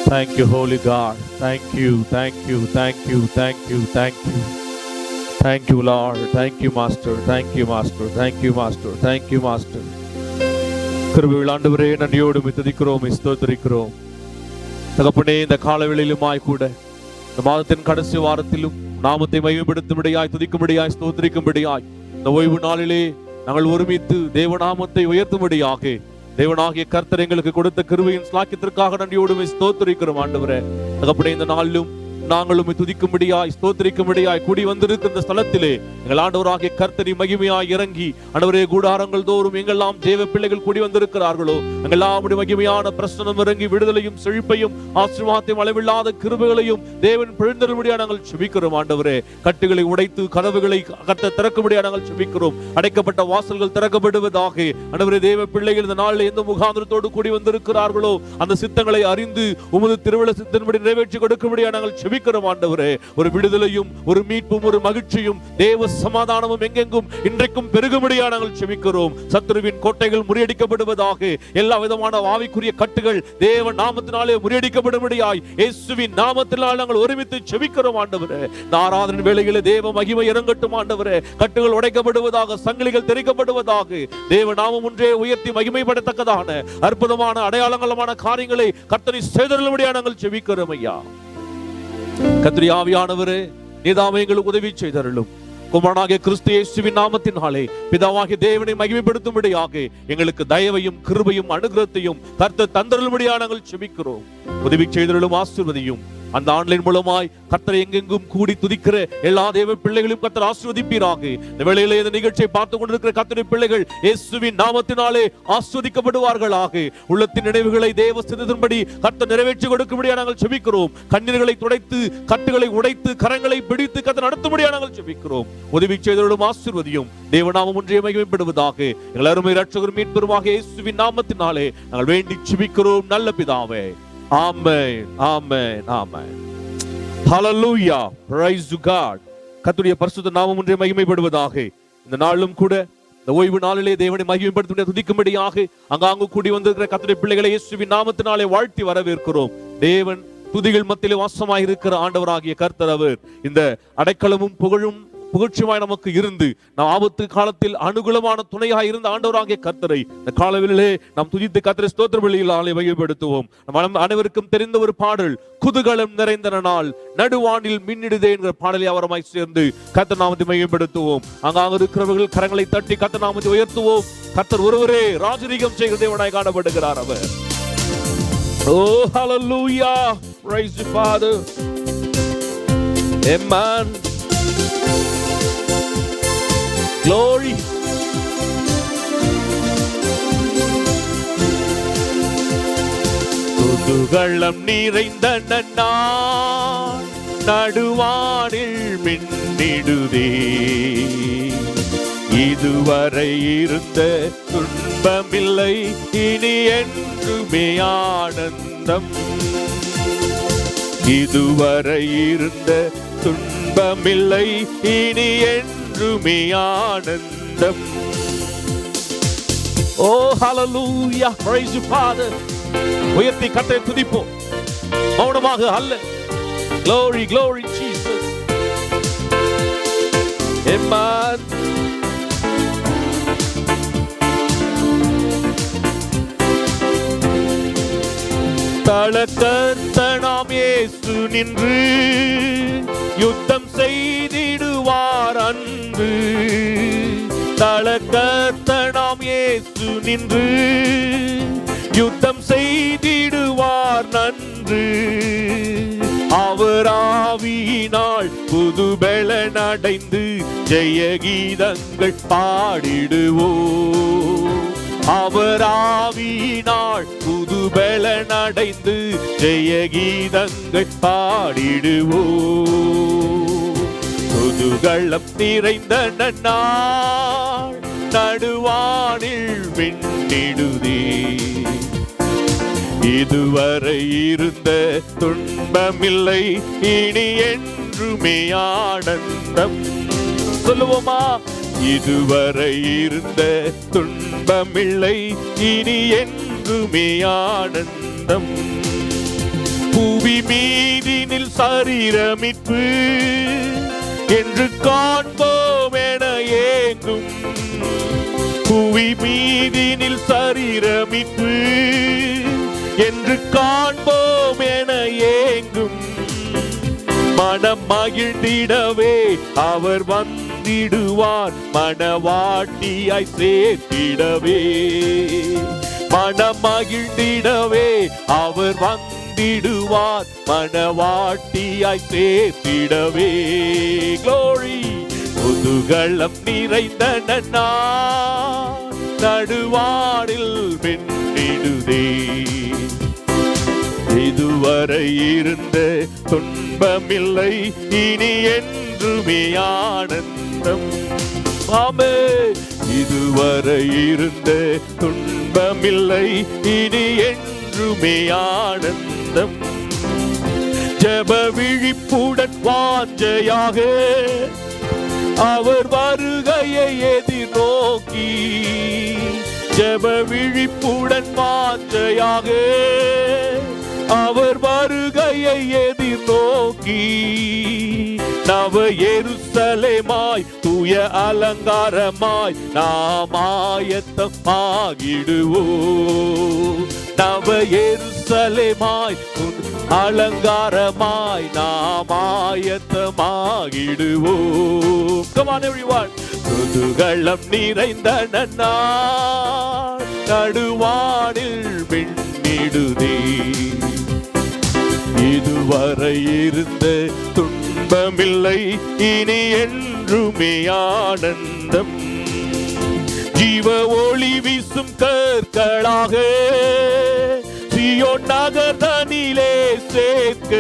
Thank you, Holy God. Thank you, thank you, thank you, thank you, thank you. Thank you, Lord. Thank you, Master. Thank you, Master. Thank you, Master. Thank you, Master. கிருபையுள்ள ஆண்டவரே, நன்றியோடு துதிக்கிறோம், ஸ்தோத்திரிக்கிறோம். தகப்பனே, இந்த காலவேளையிலுமாய் கூட இந்த மாதத்தின் கடைசி வாரத்திலும் நாமத்தை மகிமைப்படுத்தும்படியாய், துதிக்கும்படியாய், ஸ்தோத்திரிக்கும்படியாய் இந்த ஓய்வு நாளிலே நாங்கள் ஒருமித்து தேவநாமத்தை உயர்த்தும்படியாக தேவனாகிய கர்த்தர் எங்களுக்கு கொடுத்த கிருபையின் ஸ்லாக்கியத்திற்காக நன்றியோடு ஸ்தோத்திரிக்கிறோம் ஆண்டவரே. தகப்பனே, இந்த நாளிலும் நாங்களும் துதிக்கும்படியாய், ஸ்தோத்திரிக்கும்படியாய் கூடி வந்திருக்கிற இந்த ஸ்தலத்திலே எங்கள் ஆண்டவராகிய கர்த்தரை மகிமையாய் இறங்கி ஆண்டவரே, கூடாரங்கள் தோறும் எங்கெல்லாம் தேவ பிள்ளைகள் கூடி வந்திருக்கிறார்களோ எங்கெல்லாம் மகிமையான பிரசனம் இறங்கி விடுதலையும் செழிப்பையும் ஆசீர்வாதத்தையும் அளவில்லாத கிருபைகளையும் தேவன் பிழிந்தரும்படியாக நாங்கள் செபிக்கிறோம் ஆண்டவரே. கட்டுகளை உடைத்து கதவுகளை கர்த்தர் திறக்கும்படியாக நாங்கள் செபிக்கிறோம். அடைக்கப்பட்ட வாசல்கள் திறக்கப்படுவதாக ஆண்டவரே. தேவ பிள்ளைகள் இந்த நாளில் எந்த முகாந்திரத்தோடு கூடி வந்திருக்கிறார்களோ அந்த சித்தங்களை அறிந்து உமது திருவிழா சித்தன்படி நிறைவேற்றி கொடுக்கும்படியாக நாங்கள் செபிக்கிறோம் ஆண்டவரே. ஒரு விடுதலையும் ஒரு மீட்பும் ஒரு மகிழ்ச்சியும் தேவ சமாதானமும் எங்கெங்கும் இன்றைக்கும் பெருகும்படியாக நாங்கள் செபிக்கிறோம். சத்துருவின் கோட்டைகள் முறியடிக்கப்படுவதாக, எல்லா விதமான ஆவிக்குரிய கட்டுகள் தேவ நாமத்தினாலே முறியடிக்கப்படும்படியாய் இயேசுவின் நாமத்தினால் நாங்கள் ஒருமித்து செபிக்கிறோம் ஆண்டவரே. இந்த ஆராதனை வேளையிலே தேவ மகிமை இறங்கட்டும் ஆண்டவரே. கட்டுகள் உடைக்கப்படுவதாக, சங்கிலிகள் தெரிக்கப்படுவதாக, தேவ நாமம் ஒன்றே உயர்த்தி மகிமைப்படத்தக்கதான அற்புதமான அடையாளங்களமான காரியங்களை கர்த்தரை செய்தருளும்படியாக நாங்கள் செபிக்கிறோம் ஐயா. கர்த்தருடைய ஆவியானவரே, நீதாமே எங்களுக்கு உதவி செய்தருளும். குமாரனாகிய கிறிஸ்து இயேசுவின் நாமத்தினாலே பிதாவாகிய தேவனை மகிமைப்படுத்தும்படியாக எங்களுக்கு தயவையும் கிருபையும் அனுகிரகத்தையும் கர்த்தர் தந்தருளும்படியாக நாங்கள் செபிக்கிறோம். உதவி செய்தருளும், ஆசீர்வதியும். அந்த ஆன்லைன் மூலமாய் கர்த்தரை எங்கெங்கும் கூடி துதிக்கிற எல்லா தேவ பிள்ளைகளையும் கர்த்தர் ஆசீர்வதிப்பீராக. இந்த வேளையிலே இந்த நிகழ்ச்சியை பார்த்து கொண்டிருக்கிற கர்த்தருடைய பிள்ளைகள் இயேசுவின் நாமத்தினாலே ஆசீர்வதிக்கப்படுவார்களாக. உள்ளத்தின் நினைவுகளை தேவ சித்தத்தின்படி கர்த்தர் நிறைவேற்றி கொடுக்கும்படியாக நாங்கள் செபிக்கிறோம். கண்ணீர்களை துடைத்து கட்டுகளை உடைத்து கரங்களை பிடித்து கர்த்தர் நடத்தும்படியாக நாங்கள் செபிக்கிறோம். உதவி செய்தவர்களும் ஆசீர்வதியும். தேவநாமம் ஒன்றே மகிமைப்படுவதாக. எங்கள் அருமை இரட்சகரும் மீட்பருமாக இயேசுவின் நாமத்தினாலே நாங்கள் வேண்டி செபிக்கிறோம் நல்ல பிதாவே. ஆமென், ஆமென், ஆமென். ஹல்லேலூயா, பிரைஸ் டு காட். கர்த்தருடைய பரிசுத்த நாமம் ஒன்றே மகிமைப்படுவதாக. இந்த நாளும் கூட இந்த ஓய்வு நாளிலே தேவனை மகிமைப்படுத்த துதிக்கும்படியாக அங்காங்கு கூடி வந்திருக்கிற கர்த்தருடைய பிள்ளைகளை இயேசுவின் நாமத்தினாலே வாழ்த்தி வரவேற்கிறோம். தேவன் துதிகள் மத்தியிலே வாசமாய் இருக்கிற ஆண்டவராகிய கர்த்தர் அவர். இந்த அடைக்கலமும் புகழ்ச்சியுமாய் நமக்கு இருந்து நாம் ஆபத்து காலத்தில் அனுகூலமான துணையாக இருந்த ஆண்டவராகிய கர்த்தரை இந்த காலவெளியிலே நாம் துதித்து கர்த்தரை ஸ்தோத்திர பலியினாலே மகிமைப்படுத்துவோம். நம்ம அனைவருக்கும் தெரிந்த ஒரு பாடல், குதூகலம் நிறைந்த நாள் நடுவானில் மின்னிடுதே என்கிற பாடலை அவரமாய் சேர்ந்து கர்த்தர் நாமத்தை மகிமைப்படுத்துவோம். அங்காங்க இருக்கிறவர்கள் கரங்களை தட்டி கர்த்தர் நாமத்தை உயர்த்துவோம். கர்த்தர் ஒருவரே ராஜரீகம் செய்கிற தேவனாய் காணப்படுகிறார் அவர். Oh, hallelujah, praise the Father, amen, glory. குதூகலம் நிறைந்த நாள் நடுவானில் மின்னிடுதே, இதுவரை இருந்த துன்பமில்லை இனி என்றுமே ஆனந்தம். இதுவரை இருந்த துன்பமில்லை இனி என்றுமே ஆனந்தம். ஓ ஹல்லேலூயா, praise you Father. உயர்த்தி கர்த்தரை துதிப்போம் மௌனமாக அல்ல. Glory, glory Jesus, amen. தலக்கர்த்தனாம் இயேசு நின்று யுத்தம் செய்திடுவார் அன்று. தலக்கர்த்தனாம் இயேசு நின்று யுத்தம் செய்திடுவார் நன்று. அவர் ஆவியினால் புதுபெலன் அடைந்து ஜெய கீதங்கள் பாடிடுவோம். அவர் ஆவியினால் புதுபெலன் அடைந்து ஜெய கீதங்கள் பாடிடுவோம். குதூகலம் நிறைந்த நாள் நடுவானில் மின்னிடுதே, இதுவரை இருந்த துன்பமில்லை இனி என்றுமே ஆனந்தம். சொல்லுவோமா? இதுவரை இருந்த துன்பமில்லை இனி என்றுமே ஆனந்தம். புவி மீதினில் சரீரமிப்பு என்று காண்போம் என ஏங்கும். புவி மீதினில் சரீரமிப்பு என்று காண்போம் என ஏங்கும். மனம் மகிழ்ந்திடவே அவர் வந்திடுவார், மணவாட்டியாய் சேர்த்திடவே. மனம் மகிழ்ந்திடவே அவர் வந்திடுவார், மணவாட்டியாய் சேர்த்திடவே. Glory. குதூகலம் நிறைந்த நடுவானில் வெண்ணிடுதே. இதுவரை இருந்த துன்பமில்லை, இனி என்றுமே ஆனந்தம். ஆமே. இதுவரை இருந்த துன்பமில்லை, இனி என்றுமே ஆனந்தம். ஜெப விழிப்புடன் வாஞ்சையாக அவர் வருகையை எதிர்நோக்கி. ஜெப விழிப்புடன் வாஞ்சையாக அவர் வருகையை எதிர்நோக்கி. நவ எருசலேமாய் தூய அலங்காரமாய் நாம் ஆயத்தமாகிடுவோம். நவ எருசலேமாய் அலங்காரமாய் நாம் ஆயத்தமாகிடுவோம். Come on everyone. குதூகலம் நிறைந்த நடுவானில் வெண்ணிடுதே. இதுவரை இருந்த துன்பமில்லை, இனி என்றுமே ஆனந்தம். ஜீவ ஒளி வீசும் கற்களாக சீயோன் நகர்தனிலே சேர்க்க.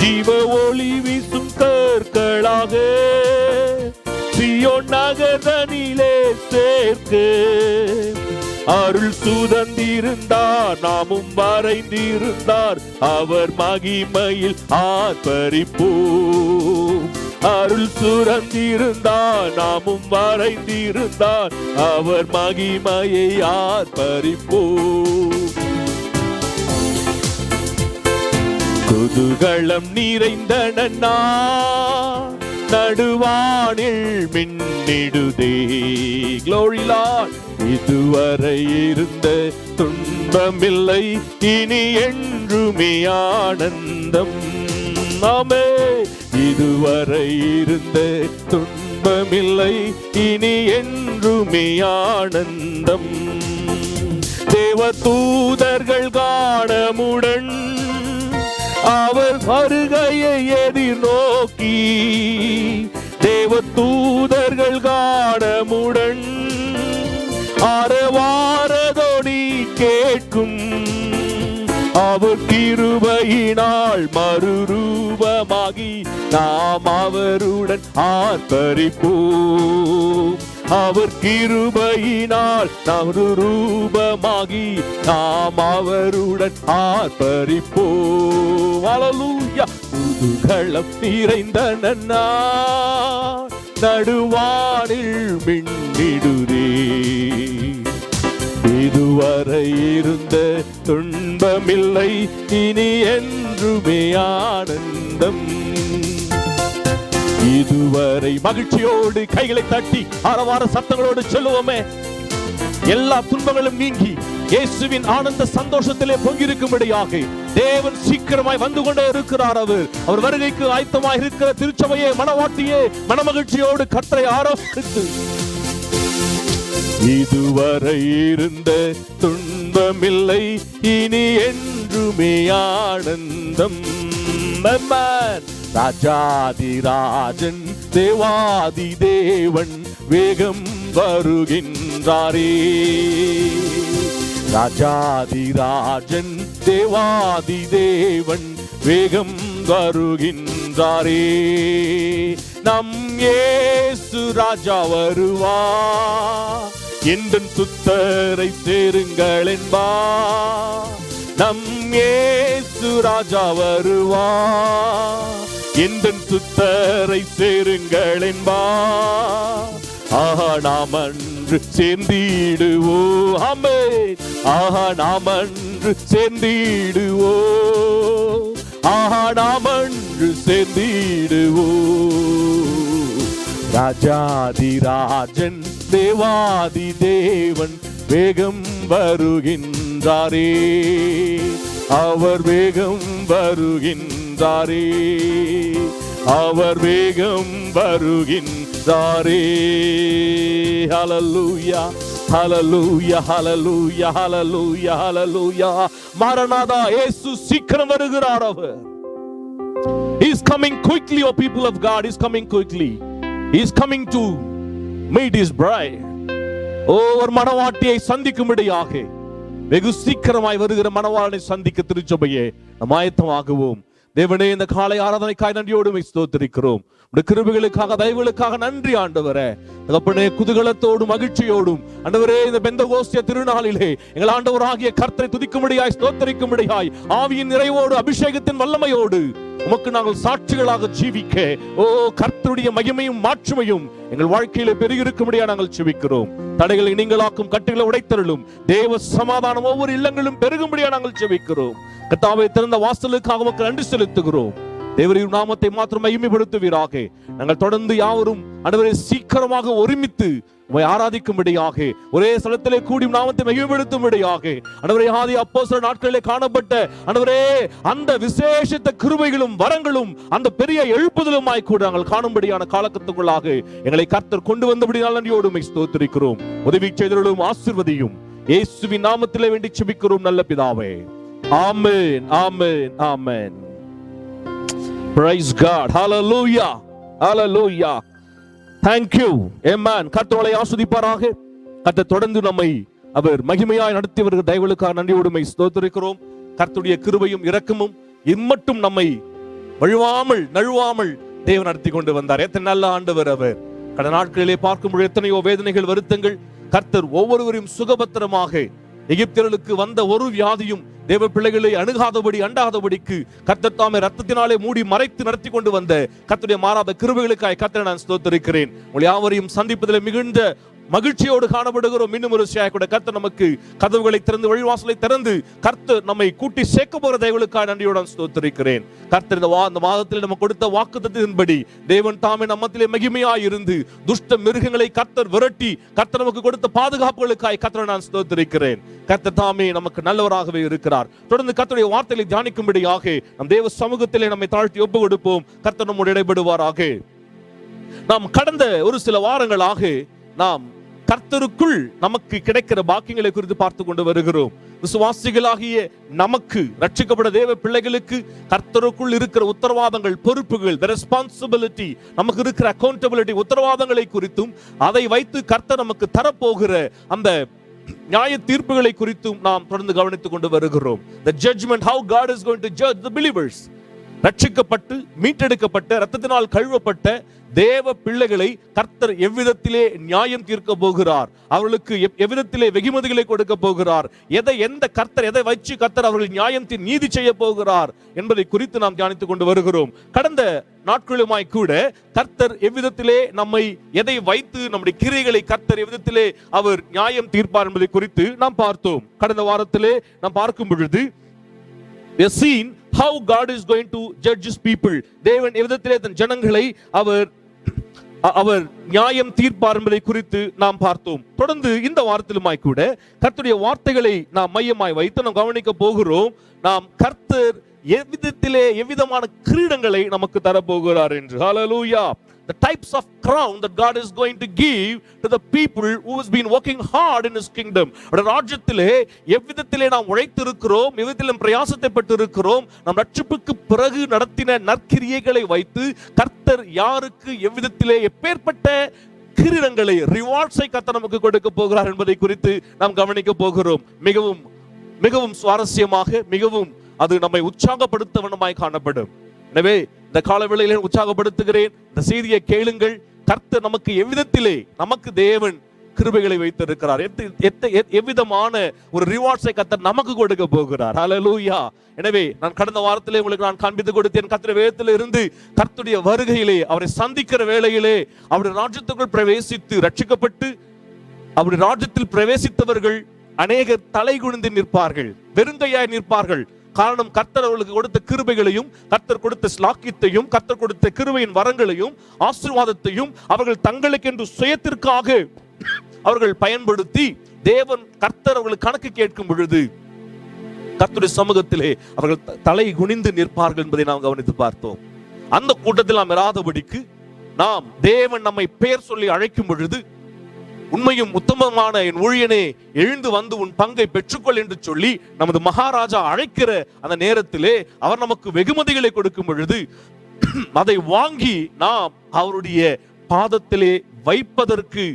ஜீவ ஒளி வீசும் கற்களாக சீயோன் நகர்தனிலே சேர்க்க. அருள் சுதந்திருந்தார், நாமும் வரைந்திருந்தார், அவர் மகிமையில் ஆர்ப்பரிப்போம். அருள் சுரந்திருந்தார், நாமும் வரைந்திருந்தார், அவர் மகிமையை ஆர்ப்பரிப்போம். குதூகலம் நிறைந்த நடுவானில் மின்னிடுதே. Glory Lord. இதுவரை இருந்த துன்பமில்லை, இனி என்றுமே ஆனந்தம். ஆமே. இதுவரை இருந்த துன்பமில்லை, இனி என்றுமே ஆனந்தம். தேவ தூதர்கள் காணமுடன் அவர் வருகையை எதிர்நோக்கி. தேவ தூதர்கள் காணமுடன் ஆரவாரதொடி கேட்கும். அவர் கிருபையினால் மறுரூபமாகி நாம் அவருடன் ஆர்ப்பரிப்போம். அவர் கிருபையினால் மறுரூபமாகி நாம் அவருடன் ஆர்ப்பரிப்போம். ஹல்லேலூயா. குதூகலம் நிறைந்த நடுவானில் மின்னிடுதே. இதுவரை இருந்த துன்பமில்லை, இனி என்றுமே ஆனந்தம். இதுவரை மகிழ்ச்சியோடு கைகளை தட்டி ஆரவார சத்தங்களோடு சொல்லுவோமே. எல்லா துன்பங்களும் நீங்கி இயேசுவின் ஆனந்த சந்தோஷத்திலே பொங்கிருக்கும்படியாக தேவன் சீக்கிரமாய் வந்து கொண்டே இருக்கிறார். அவர் வருகைக்கு ஆயத்தமாய் இருக்கிற திருச்சபையே, மனவாட்டியே, மனமகிழ்ச்சியோடு கர்த்தரை ஆராதித்து. இதுவரை இருந்த துன்பமில்லை, இனி என்றுமே ஆனந்தம். ராஜாதிராஜன் தேவாதி தேவன் வேகம் வருகின்றாரே. ராஜாதிராஜன் தேவாதி தேவன் வேகம் வருகின்றாரே. நம் இயேசு ராஜா வருவா, எந்தன் சுத்தரை சேருங்கள் என்பா. நம் இயேசு ராஜா வருவா, எந்தன் சுத்தரை சேருங்கள் என்பா. ஆஹா, நாம் அன்று சேர்ந்திடுவோம். ஆமென். ஆஹா நாம் அன்று சேர்ந்திடுவோம், ஆஹா நாம் அன்று சேர்ந்திடுவோம். ராஜாதி ராஜன் தேவாதி தேவன் வேகம் வருகின்றாரே, அவர் வேகம் வருகின்றாரே, அவர் வேகம் வருகின்றாரே. ஹல்லேலூயா ஹல்லேலூயா ஹல்லேலூயா ஹல்லேலூயா ஹல்லேலூயா. மாரநாதா, இயேசு சீக்கிரம் வருகிறார். அவர் He is coming quickly, O people of God. He is coming quickly. He is coming to meet his bride. ஒரு மணவாட்டியை சந்திக்கும்படியாக வெகு சீக்கிரமாய் வருகிற மணவாளனை சந்திக்க திருச்சபையே நாம் ஆயத்தமாகுவோம். தேவனே, இந்த காலை ஆராதனைக்காய் நன்றியோடு ஸ்தோத்திரிக்கிறோம். உடைய கிருபைகளுக்காக தயவுகளுக்காக நன்றி ஆண்டவரே. தகப்பனே, குதூகலத்தோடும் மகிழ்ச்சியோடும் ஆண்டவரே இந்த பெந்தகோஸ்தே திருநாளிலே எங்கள் ஆண்டவராகிய கர்த்தரை துதிக்கும்படியாய் ஸ்தோத்திரிக்கும்படியாய் ஆவியின் நிறைவோடு அபிஷேகத்தின் வல்லமையோடு உமக்கு நாங்கள் சாட்சிகளாக ஜீவிக்க கர்த்தருடைய மகிமையும் மாட்சிமையும் எங்கள் வாழ்க்கையில பெருகிருக்கும்படியா நாங்கள் ஜெபிக்கிறோம். தடைகளை நீங்களாக்கும், கட்டுகளை உடைத்தருளும். தேவ சமாதானம் ஒவ்வொரு இல்லங்களும் பெருகும்படியா நாங்கள் ஜெபிக்கிறோம். கர்த்தாவே, திறந்த வாசலுக்காக உமக்கு நன்றி செலுத்துகிறோம். தேவரின் நாமத்தை மாத்திரம் மகிமைப்படுத்துவீராக. நாங்கள் தொடர்ந்து யாவரும் ஆண்டவரே சீக்கிரமாக ஒருமித்து உம்மை ஆராதிக்கும்படியாக, ஒரே ஸ்தலத்திலே கூடி நாமத்தை மகிமைப்படுத்தும்படியாக, ஆண்டவரே ஆதி அப்போஸ்தலர் நாட்களிலே காணப்பட்ட ஆண்டவரே அந்த விசேஷித்த கிருபைகளும் வரங்களும் அந்த பெரிய எழுப்புதலுமாய் கூட நாங்கள் காணும்படியான காலகட்டத்துக்குள்ளாக எங்களை கர்த்தர் கொண்டு வந்தபடியால் நன்றியோடு உம்மை ஸ்தோத்திரிக்கிறோம். உதவி செய்தருளும், ஆசீர்வதியும். இயேசுவின் நாமத்திலே வேண்டி ஜெபிக்கிறோம் நல்ல பிதாவே. ஆமென் ஆமென் ஆமென். Praise God. Hallelujah. Hallelujah. Thank you. Amen. கர்த்தரை ஆசீர்வதிப்பாராக. கர்த்தர் தொடர்ந்து நம்மை அவர் மகிமையாய் நடத்தி வருகிற தயவுகளுக்காக நன்றியோடு உம்மை ஸ்தோத்திரிக்கிறோம். கர்த்தருடைய கிருபையும் இரக்கமும் இம்மட்டும் நம்மை வழுவாமல் நழுவாமல் தேவன் நடத்தி கொண்டு வந்தார். எத்தனை நல்ல ஆண்டவர் அவர். கடந்த நாட்களிலே பார்க்கும்போது எத்தனையோ வேதனைகள், வருத்தங்கள். கர்த்தர் ஒவ்வொருவரையும் சுகபத்திரமாக, எகிப்தியர்களுக்கு வந்த ஒரு வியாதியும் தேவ பிள்ளைகளை அணுகாதபடி அண்டாதபடிக்கு கர்த்தர் தாமே ரத்தத்தினாலே மூடி மறைத்து நடத்தி கொண்டு வந்த கர்த்தருடைய மாறாத கிருபைகளுக்காய் கர்த்தரை நான் ஸ்தோத்திரிக்கிறேன். உங்கள் யாவரையும் சந்திப்பதில் மிகுந்த மகிழ்ச்சியோடு காணப்படுகிறோம். இன்னும் ஒரு கூட கர்த்தர் நமக்கு கதவுகளை திறந்து, வழிவாசலை திறந்து கர்த்தர் நம்மை கூட்டி சேர்க்க போகிற தயவுகளுக்காக நன்றியோடு ஸ்தோத்திரிக்கிறேன். கர்த்தர் இந்த மாதத்தில் நமக்கு கொடுத்த வாக்குத்தத்தின்படி தேவன் தாமே நம்மத்திலே மகிமையாய் இருந்து துஷ்ட மிருகங்களை கர்த்தர் விரட்டி கர்த்தர் நமக்கு கொடுத்த பாதுகாப்புகளுக்காய் கர்த்தரை நான் ஸ்தோத்திரிக்கிறேன். கர்த்தர் தாமே நமக்கு நல்லவராகவே இருக்கிறார். தொடர்ந்து கர்த்தருடைய வார்த்தைகளை தியானிக்கும்படியாக நம் தேவ சமூகத்திலே நம்மை தாழ்த்தி ஒப்பு கொடுப்போம். கர்த்தர் நம்மோடு இடைபடுவாராக. நாம் கடந்த ஒரு சில வாரங்களாக நாம் கர்த்தருக்குள் நமக்கு கிடைக்கிற பாக்கியங்களை குறித்து பார்த்து கொண்டு வருகிறோம். விசுவாசிகளாகிய நமக்கு, ரட்சிக்கப்பட்ட தேவ பிள்ளைகளுக்கு கர்த்தருக்குள் இருக்கிற உத்தரவாதங்கள், பொறுப்புகள், the responsibility, நமக்கு இருக்கிற accountability, உத்தரவாதங்களை குறித்தும் அதை வைத்து கர்த்தர் நமக்கு தரப்போகிற அந்த நியாய தீர்ப்புகளை குறித்தும் நாம் தொடர்ந்து கவனித்துக் கொண்டு வருகிறோம். The judgment, how God is going to judge the believers. ரட்சிக்கப்பட்டு மீட்டெடுக்கப்பட்ட இரத்தத்தினால் கழுவப்பட்ட தேவ பிள்ளைகளை கர்த்தர் எவ்விதத்திலே நியாயம் தீர்க்க போகிறார், அவர்களுக்கு எவ்விதத்திலே வெகுமதிகளை கொடுக்க போகிறார், எந்த கர்த்தர் எதை வச்சு கர்த்தர் அவர்கள் நியாயத்தின் நீதி செய்ய போகிறார் என்பதை குறித்து நாம் தியானித்துக் கொண்டு வருகிறோம். கடந்த நாட்களுமாய் கூட கர்த்தர் எவ்விதத்திலே நம்மை எதை வைத்து நம்முடைய கிரியைகளை கர்த்தர் எவ்விதத்திலே அவர் நியாயம் தீர்ப்பார் என்பதை குறித்து நாம் பார்த்தோம். கடந்த வாரத்திலே நாம் பார்க்கும் பொழுது we have seen how God is going to judge his people. தேவன் எவ்விதத்திலே தன் ஜனங்களை அவர் நியாயம் தீர்ப்பார் என்பதை குறித்து நாம் பார்த்தோம். தொடர்ந்து இந்த வாரத்திலுமாய் கூட கர்த்தருடைய வார்த்தைகளை நாம் மையமாய் வைத்து நாம் கவனிக்க போகிறோம். நாம் கர்த்தர் எவ்விதமான கிரீடங்களை நமக்கு தரப்போகிறார் என்று. Hallelujah. The types of crown that God is going to give to the people who has been working hard in his kingdom. ராஜ்யத்திலே எவ்விதத்திலே நாம் உழைத்திருக்கிறோம், எவ்விதத்திலே பிரயாசத்தை பட்டிருக்கிறோம், நம் ரட்சிப்புக்கு பிறகு நடத்தின நற்கிரியைகளை வைத்து கர்த்தர் யாருக்கு எவ்விதத்திலே எப்பேற்பட்ட கிரீடங்களை, ரிவார்ட்ஸை கர்த்தர் நமக்கு கொடுக்க போகிறார் என்பதை குறித்து நாம் கவனிக்க போகிறோம். மிகவும் மிகவும் சுவாரஸ்யமாக, மிகவும் அது நம்மை உற்சாகப்படுத்தவனமாய் காணப்படும். எனவே இந்த காலவேளையிலே உற்சாகப்படுத்துகிறேன், இந்த செய்தியை கேளுங்கள். கர்த்தர் நமக்கு எவ்விதத்திலே நமக்கு தேவன் கிருபைகளை வைத்திருக்கிறார், எவ்விதமான ஒரு ரிவார்ட்ஸை கர்த்தர் நமக்கு கொடுக்க போகிறார். ஹல்லேலூயா. எனவே நான் கடந்த வாரத்திலே உங்களுக்கு நான் காண்பித்து கொடுத்தேன். கர்த்தருடைய வேதத்திலே இருந்து கர்த்தருடைய வருகையிலே அவரை சந்திக்கிற வேளையிலே அவருடைய ராஜ்யத்துக்குள் பிரவேசித்து ரட்சிக்கப்பட்டு அவருடைய ராஜ்யத்தில் பிரவேசித்தவர்கள் அநேகர் தலை குனிந்து நிற்பார்கள், வெறுங்கையாய் நிற்பார்கள். காரணம், கர்த்தர் அவர்களுக்கு கொடுத்த கிருபைகளையும், கர்த்தர் கொடுத்த ஸ்லாக்கியத்தையும், கர்த்தர் கொடுத்த கிருபையின் வரங்களையும் ஆசீர்வாதத்தையும் அவர்கள் தங்களுக்கென்று சுயத்திற்காக அவர்கள் பயன்படுத்தி தேவன் கர்த்தர் அவர்களுக்கு கணக்கு கேட்கும் பொழுது கர்த்தருடைய சமூகத்திலே அவர்கள் தலை குனிந்து நிற்பார்கள் என்பதை நாம் கவனித்து பார்த்தோம். அந்த கூட்டத்தில் நாம் இராதபடிக்கு நாம் தேவன் நம்மை பெயர் சொல்லி அழைக்கும் பொழுது, உண்மையும் உத்தமமான என் ஊழியனே எழுந்து வந்து உன் பங்கை பெற்றுக்கொள் என்று சொல்லி நமது மகாராஜா அழைக்கிற அந்த நேரத்திலே அவர் நமக்கு வெகுமதிகளை கொடுக்கும் பொழுது அதை வாங்கி நாம் அவருடைய பாதத்திலே வைப்பதற்கு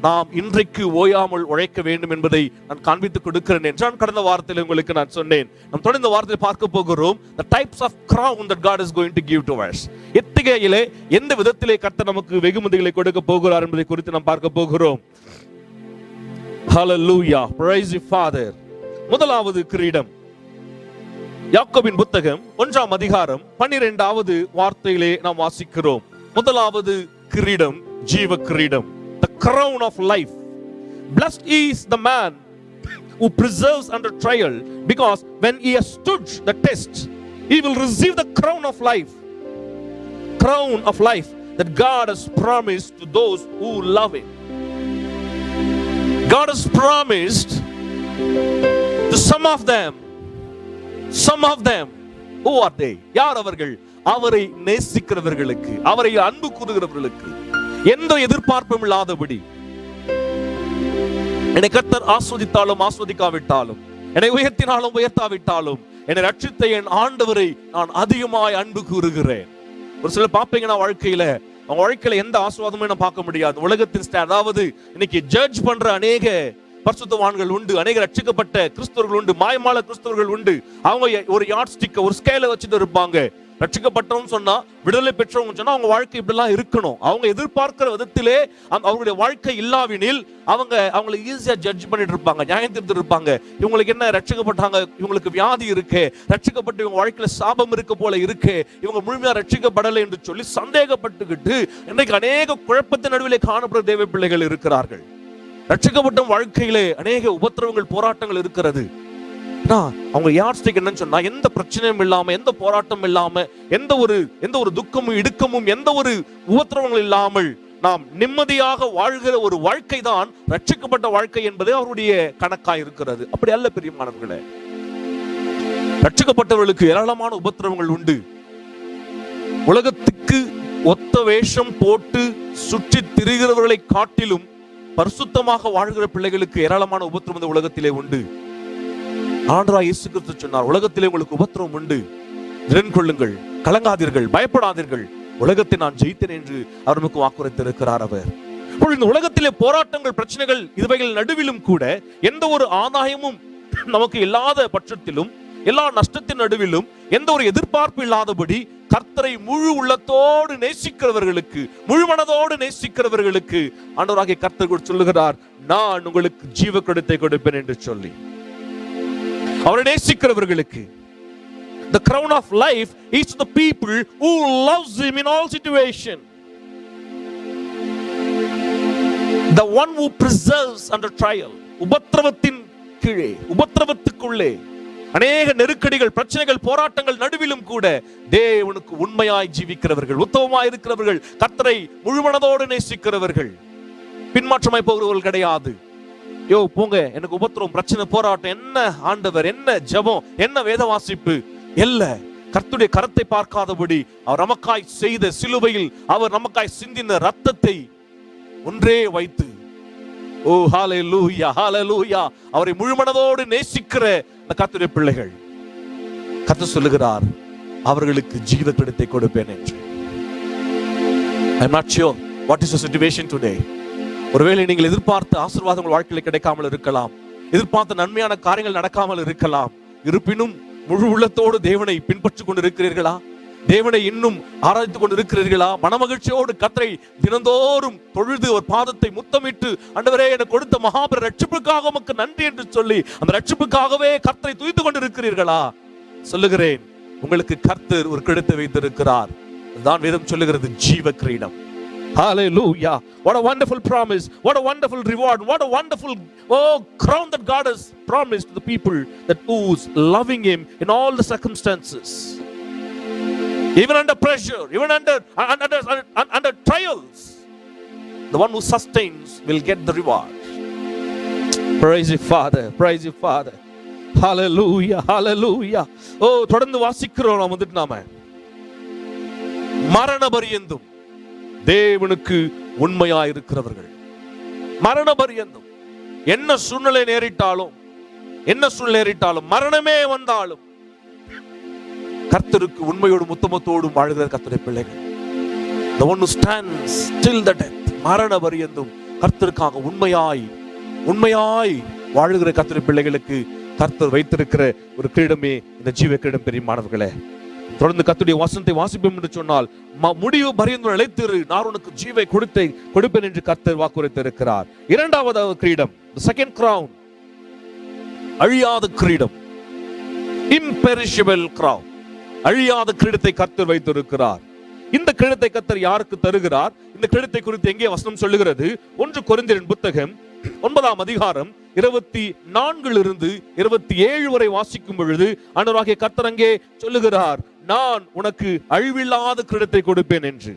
நாம் இன்றைக்கு ஓயாமல் உழைக்க வேண்டும் என்பதை நான் காண்பித்துக் கொடுக்கிறேன் என்றான். கடந்த வாரத்தில் உங்களுக்கு நான் சொன்னேன். நாம் தொடர்ந்த வாரத்தில் பார்க்க போகிறோம் the types of crown that God is going to give to us. எத்திகையிலே எந்த விதத்திலே கர்த்தர் நமக்கு வெகுமதிகளை கொடுக்க போகிறார் என்பதை குறித்து நாம் பார்க்க போகிறோம். Hallelujah, praise the Father. முதலாவது கிரீடம், யாக்கோபின் புத்தகம் 1ஆம் அதிகாரம் 12வது வார்த்தையிலே நாம் வாசிக்கிறோம். முதலாவது கிரீடம் ஜீவ கிரீடம், the crown of life. Blessed is the man who preserves under trial, because when he has stood the test, he will receive the crown of life. Crown of life that God has promised to those who love him. God has promised to some of them. Who are they? யார் அவர்கள்? அவரை நேசிக்கிறவர்களுக்கு, அவரை அன்பு கூறுகிறவர்களுக்கு, எந்த எதிர்பார்ப்பும் இல்லாதபடி, என்னை கர்த்தர் ஆஸ்வதித்தாலும் ஆஸ்வதிக்காவிட்டாலும், என்னை உயர்த்தினாலும் உயர்த்தாவிட்டாலும், என்னை ரட்சித்த என் ஆண்டவரை நான் அதிகமாய் அன்பு கூறுகிறேன். ஒரு சில பாப்பீங்கன்னா வாழ்க்கையில, அவங்க வாழ்க்கையில எந்த ஆசீர்வாதமும் நான் பார்க்க முடியாது. உலகத்தின் அதாவது இன்னைக்கு ஜட்ஜ் பண்ற அநேக பரிசுத்தவான்கள் உண்டு, அநேக ரட்சிக்கப்பட்ட கிறிஸ்தவர்கள் உண்டு, மாயமால கிறிஸ்தவர்கள் உண்டு. அவங்க ஒரு யார்ட் ஸ்டிக், ஒரு ஸ்கேலை வச்சுட்டு இருப்பாங்க. ரட்சிக்கப்பட்டவங்க சொன்னா, விடுதலை பெற்றவங்க சொன்னா அவங்க வாழ்க்கை இப்படிலாம் இருக்கணும். அவங்க எதிர்பார்க்கிற விதத்திலே அவங்களுடைய வாழ்க்கை இல்லாவினில் அவங்களை ஈஸியா ஜட்ஜ் பண்ணிட்டு இருப்பாங்க, நியாயம் தீர்த்து இருப்பாங்க. இவங்களுக்கு என்ன, ரட்சிக்கப்பட்டாங்க, இவங்களுக்கு வியாதி இருக்கு, ரட்சிக்கப்பட்டு இவங்க வாழ்க்கையில சாபம் இருக்க போல இருக்கு, இவங்க முழுமையா ரட்சிக்கப்படலை என்று சொல்லி சந்தேகப்பட்டுக்கிட்டு இன்றைக்கு அநேக குழப்பத்தின் நடுவிலே காணப்படுற தேவ பிள்ளைகள் இருக்கிறார்கள். ரட்சிக்கப்பட்ட வாழ்க்கையிலே அநேக உபத்திரவங்கள், போராட்டங்கள் இருக்கிறது. அவங்க யார்ஸ்டிக் என்னன்னு சொன்னா, எந்த பிரச்சனையும் இல்லாம, எந்த போராட்டம் இல்லாம, எந்த ஒரு துக்கமும் இடுக்கமும், எந்த ஒரு உபத்திரவங்கள் இல்லாமல் நாம் நிம்மதியாக வாழ்கிற ஒரு வாழ்க்கை தான் ரட்சிக்கப்பட்ட வாழ்க்கை என்பது அவருடைய கணக்காய் இருக்கிறது. அப்படி அல்ல பிரியமானவர்களே, ரட்சிக்கப்பட்டவர்களுக்கு ஏராளமான உபத்திரவங்கள் உண்டு. உலகத்துக்கு ஒத்த வேஷம் போட்டு சுற்றி திரிகிறவர்களை காட்டிலும் பரிசுத்தமாக வாழ்கிற பிள்ளைகளுக்கு ஏராளமான உபத்திரவம் இந்த உலகத்திலே உண்டு. ஆண்டவராகிய இயேசு கிறிஸ்து சொன்னார், உலகத்திலே உங்களுக்கு உபத்திரவம் உண்டு, திடன் கொள்ளுங்கள், கலங்காதீர்கள், பயப்படாதீர்கள், உலகத்தை நான் ஜெயித்தேன் என்று அவர் நமக்கு வாக்குறுத்திருக்கிறார். அவர் இந்த உலகத்திலே போராட்டங்கள், பிரச்சனைகள், இதுவைகள் நடுவிலும் கூட எந்த ஒரு ஆதாயமும் நமக்கு இல்லாத பட்சத்திலும், எல்லா நஷ்டத்தின் நடுவிலும் எந்த ஒரு எதிர்பார்ப்பு இல்லாதபடி கர்த்தரை முழு உள்ளத்தோடு நேசிக்கிறவர்களுக்கு, முழு மனதோடு நேசிக்கிறவர்களுக்கு ஆண்டவராகிய கர்த்தர் சொல்லுகிறார், நான் உங்களுக்கு ஜீவ கிரீடத்தை கொடுப்பேன் என்று சொல்லி. அவரை நேசிக்கிறவர்களுக்கு the crown of life is to the people who loves him in all situation. The one who preserves under trial. உபத்திரவத்தின் கீழே, உபத்திரவத்துக்குள்ளே, அநேக நெருக்கடிகள், பிரச்சனைகள், போராட்டங்கள் நடுவிலும் கூட தேவனுக்கு உண்மையாய் ஜீவிக்கிறவர்கள், உத்தமமாய் இருக்கிறவர்கள், கர்த்தரை முழுமனதோடு நேசிக்கிறவர்கள், பின்மாற்றமாய் போகிறவர்கள் கிடையாது. யோ போங்க, எனக்கு உபத்திரம், பிரச்சனை, போராட்டம், என்ன ஆண்டவர், என்ன ஜெபம், என்ன வேத வாசிப்பு, இல்ல. கர்த்தருடைய கரத்தை பார்க்காதபடி அவர் நமக்காய் செய்த சிலுவையில் அவர் நமக்காய் சிந்தின ரத்தத்தை ஒன்றே வைத்து, ஓ ஹalleluya, ஹalleluya, அவரை முழுமனதோடு நேசிக்கிற அந்த கர்த்தருடைய பிள்ளைகள், கர்த்தர் சொல்லுகிறார், அவர்களுக்கு ஜீவ கிரீடத்தை கொடுப்பேன் என்று. I am not sure what is the situation today. ஒருவேளை நீங்கள் எதிர்பார்த்த ஆசீர்வாதங்கள் வாழ்க்கையில் கிடைக்காமல் இருக்கலாம், எதிர்பார்த்த நன்மையான காரியங்கள் நடக்காமல் இருக்கலாம். இருப்பினும் முழு உள்ளத்தோடு தேவனை பின்பற்றிக் கொண்டு இருக்கிறீர்களா? தேவனை இன்னும் ஆராய்த்துக் கொண்டு இருக்கிறீர்களா? மனமகிழ்ச்சியோடு கர்த்தரை தினந்தோறும் தொழுது ஒரு பாதத்தை முத்தமிட்டு, ஆண்டவரே எனக்கு கொடுத்த மகாபெரிய ரட்சிப்புக்காக உமக்கு நன்றி என்று சொல்லி அந்த ரட்சிப்புக்காகவே கர்த்தரை துதித்துக் கொண்டு இருக்கிறீர்களா? சொல்லுகிறேன், உங்களுக்கு கர்த்தர் ஒரு கிரீடத்தை வைத்திருக்கிறார். அதுதான் வேதம் சொல்லுகிறது, ஜீவ கிரீடம். Hallelujah. What a wonderful promise. What a wonderful reward. What a wonderful crown that God has promised to the people that who's loving Him in all the circumstances. Even under pressure, even under trials, the one who sustains will get the reward. Praise you, Father. Praise you, Father. Hallelujah. Hallelujah. தொடர்ந்து வாசிக்கிறோம் நாம் வந்துட்டு நாம மரண பரியந்தம் தேவனுக்கு உண்மையாய் இருக்கிறவர்கள். மரண பரியந்தம் என்ன சூழ்நிலை நேரிட்டாலும் மரணமே வந்தாலும் கர்த்தருக்கு உண்மையோடும் உத்தமத்தோடும் வாழ்கிற கர்த்தருடைய பிள்ளைகள். The one who stands till the death. மரண பரியந்தம் கர்த்தருக்காக உண்மையாய் வாழ்கிற கர்த்தருடைய பிள்ளைகளுக்கு கர்த்தர் வைத்திருக்கிற ஒரு கிரீடமே இந்த ஜீவ கிரீடம். பெரியமானவர்களே, தொடர்ந்து கர்த்தருடைய வசனத்தை வாசிப்போம் என்று சொன்னால், முடிவு பரியந்தம் நிலைத்திரு, நான் உனக்கு ஜீவை கொடுப்பேன் என்று கர்த்தர் வாக்குறுத்திருக்கிறார். இரண்டாவது கிரீடம், the second crown, அழியாத கிரீடம், imperishable crown, அழியாத கிரீடத்தை கர்த்தர் வைத்திருக்கிறார். இந்த கிரீடத்தை கர்த்தர் யாருக்கு தருகிறார்? இந்த கிரீடத்தை குறித்து எங்கே வசனம் சொல்லுகிறது? 1 கொரிந்தியர் புத்தகம் 9ஆம் அதிகாரம் 24 27 வரை வாசிக்கும் பொழுது ஆண்டவராகிய கர்த்தர் அங்கே சொல்லுகிறார், நான் உனக்கு அழிவில்லாத கிரீடத்தை கொடுப்பேன் என்று.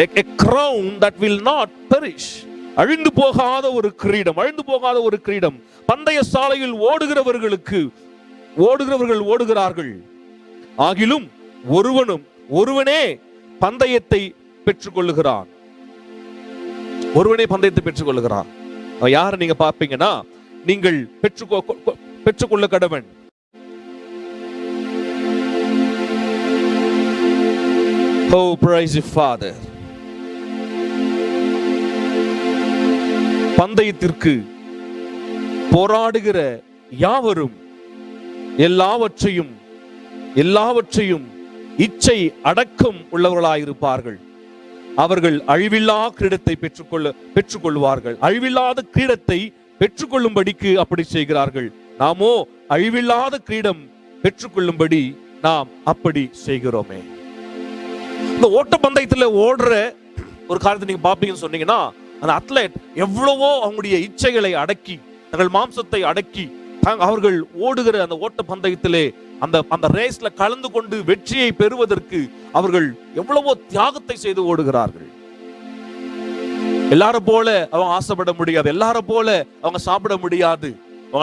A crown that will not perish. அழிந்து போகாத ஒரு கிரீடம். பந்தய சாலையில் ஓடுகிறவர்கள் ஓடுகிறார்கள், ஆகிலும் ஒருவனே பந்தயத்தை பெற்றுக் கொள்ளுகிறான். யாரை நீங்க பார்ப்பீங்கன்னா, நீங்கள் பெற்றுக்கொள்ள கடவன். Oh, praise you, Father. பந்தயத்திற்கு போராடுகிற யாவரும் எல்லாவற்றையும் இச்சை அடக்கம் உள்ளவர்களாயிருப்பார்கள். அவர்கள் அழிவில்லா கிரீடத்தை பெற்றுக்கொள்வார்கள். அழிவில்லாத கிரீடத்தை பெற்றுக்கொள்ளும்படிக்கு அப்படி செய்கிறார்கள். நாமோ அழிவில்லாத கிரீடம் பெற்றுக்கொள்ளும்படி நாம் அப்படி செய்கிறோமே. இந்த ஓட்ட பந்தயத்துல ஓடுற ஒரு காரியத்தை நீங்க பாப்பீங்கன்னு சொன்னீங்கன்னா, அந்த அத்லெட் எவ்வளவோ அவங்களுடைய இச்சைகளை அடக்கி, தங்கள் மாம்சத்தை அடக்கி, அவர்கள் ஓடுகிற அந்த ஓட்ட பந்தயத்திலே அந்த ரேஸ்ல கலந்து கொண்டு வெற்றியை பெறுவதற்கு அவர்கள் எவ்வளவோ தியாகத்தை செய்து ஓடுகிறார்கள். எல்லாரும் போல அவங்க ஆசைப்பட முடியாது, எல்லாரும் போல அவங்க சாப்பிட முடியாது.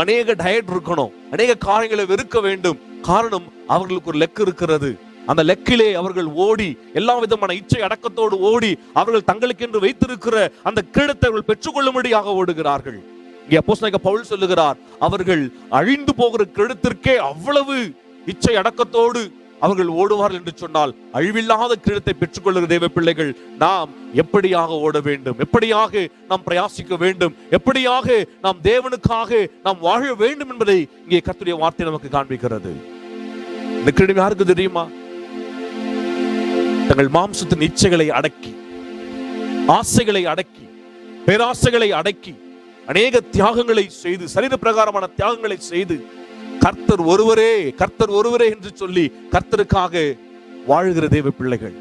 அநேக டயட் இருக்கணும், அநேக காரியங்களை வெறுக்க வேண்டும். காரணம், அவர்களுக்கு ஒரு லெக் இருக்கிறது. அந்த லெக்கிலே அவர்கள் ஓடி, எல்லா விதமான இச்சை அடக்கத்தோடு ஓடி, அவர்கள் தங்களுக்கென்று வைத்திருக்கிற அந்த கிரீடத்தை அவர்கள் பெற்றுக்கொள்ளும்படியாக ஓடுகிறார்கள். அப்போஸ்தலனாகிய பவுல் சொல்லுகிறார், அவர்கள் அழிந்து போகிற கிரீடத்திற்கே அவ்வளவு இச்சை அடக்கத்தோடு அவர்கள் ஓடுவார்கள் என்று சொன்னால், அழிவில்லாத கிரீடத்தை பெற்றுக்கொள்கிற தேவ பிள்ளைகள் நாம் எப்படியாக ஓட வேண்டும், எப்படியாக நாம் பிரயாசிக்க வேண்டும், எப்படியாக நாம் தேவனுக்காக நாம் வாழ வேண்டும் என்பதை இங்கே கர்த்தருடைய வார்த்தை நமக்கு காண்பிக்கிறது. இந்த கிரீடம் யாருக்கு தெரியுமா? தங்கள் மாம்சத்தின் இச்சைகளை அடக்கி, ஆசைகளை அடக்கி, பேராசைகளை அடக்கி, அநேக தியாகங்களை செய்து, சரீர பிரகாரமான தியாகங்களை செய்து, கர்த்தர் ஒருவரே என்று சொல்லி கர்த்தருக்காக வாழ்கிற தேவ பிள்ளைகள்.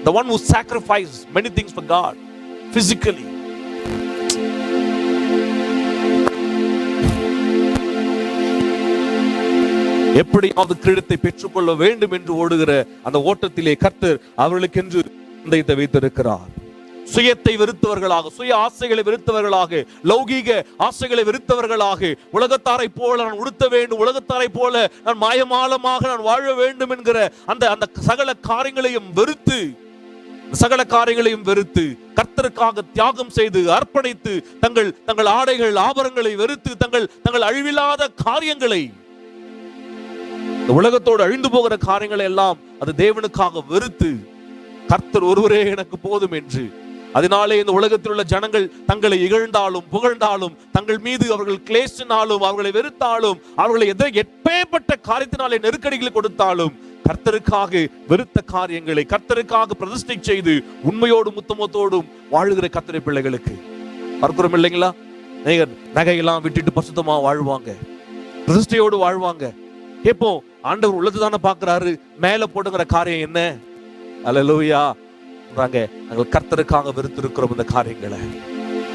The one who sacrificed many things for God physically. எப்படியாவது கிரீடத்தை பெற்றுக்கொள்ள வேண்டும் என்று ஓடுகிற அந்த ஓட்டத்திலே கர்த்தர் அவர்களுக்கென்று பந்தயத்தை வைத்திருக்கிறார். சுயத்தை வெறுத்தவர்களாக, சுய ஆசைகளை வெறுத்தவர்களாக, லௌகீக ஆசைகளை வெறுத்தவர்களாக, உலகத்தாரை போல நான் உடுத்த வேண்டும், உலகத்தாரை போல நான் மாயமாலமாக நான் வாழ வேண்டும் என்கிற அந்த சகல காரியங்களையும் வெறுத்து கர்த்தருக்காக தியாகம் செய்து அர்ப்பணித்து, தங்கள் ஆடைகள் ஆபரணங்களை வெறுத்து, தங்கள் அழிவில்லாத காரியங்களை, உலகத்தோடு அழிந்து போகிற காரியங்களை எல்லாம் அது தேவனுக்காக வெறுத்து, கர்த்தர் ஒருவரே எனக்கு போதும் என்று, அதனாலே இந்த உலகத்தில் உள்ள ஜனங்கள் தங்களை இகழ்ந்தாலும் புகழ்ந்தாலும், தங்கள் மீது அவர்கள் கிளேசினாலும், அவர்களை வெறுத்தாலும், அவர்களை எப்பேற்பட்ட காரியத்தினாலே நெருக்கடிகளை கொடுத்தாலும், கர்த்தருக்காக வெறுத்த காரியங்களை கர்த்தருக்காக பிரதிஷ்டை செய்து உண்மையோடும் உத்தமத்தோடும் வாழுகிற கர்த்தருடைய பிள்ளைகளுக்கு பார்க்கிறோம் இல்லைங்களா? நகையெல்லாம் விட்டுட்டு பசுத்தமா வாழ்வாங்க, பிரதிஷ்டையோடு வாழ்வாங்க. கேட்போம், ஆண்டவர் உள்ளது தானே பாக்குறாரு, மேல போடுங்கிற காரியம் என்ன? அல்லேலூயா. நாங்கள் கர்த்தருக்காக வெறுத்திருக்கிறோம் இந்த காரியங்களை.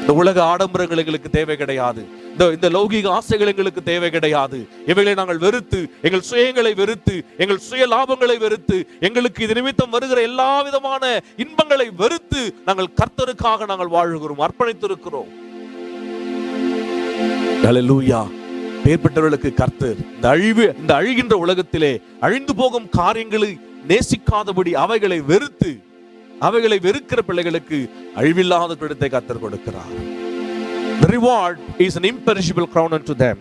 இந்த உலக ஆடம்பரங்கள் எங்களுக்கு தேவை கிடையாது. இந்த லௌகிக ஆசைகள் எங்களுக்கு தேவை கிடையாது. இவைகளை நாங்கள் வெறுத்து, எங்கள் சுயங்களை வெறுத்து, எங்கள் சுய லாபங்களை வெறுத்து, எங்களுக்கு இது நிமித்தம் வருகிற எல்லா விதமான இன்பங்களை வெறுத்து நாங்கள் கர்த்தருக்காக நாங்கள் வாழ்கிறோம், அர்ப்பணித்திருக்கிறோம். அல்லேலூயா. பேர்பட்டவர்களுக்கு கர்த்தர் இந்த அழிகின்ற உலகத்திலே அழிந்து போகும் காரியங்களை நேசிக்காதபடி அவைகளை வெறுக்கிற பிள்ளைகளுக்கு அழிவில்லாத கிரீடத்தை கர்த்தர் கொடுக்கிறார். The reward is an imperishable crown unto them.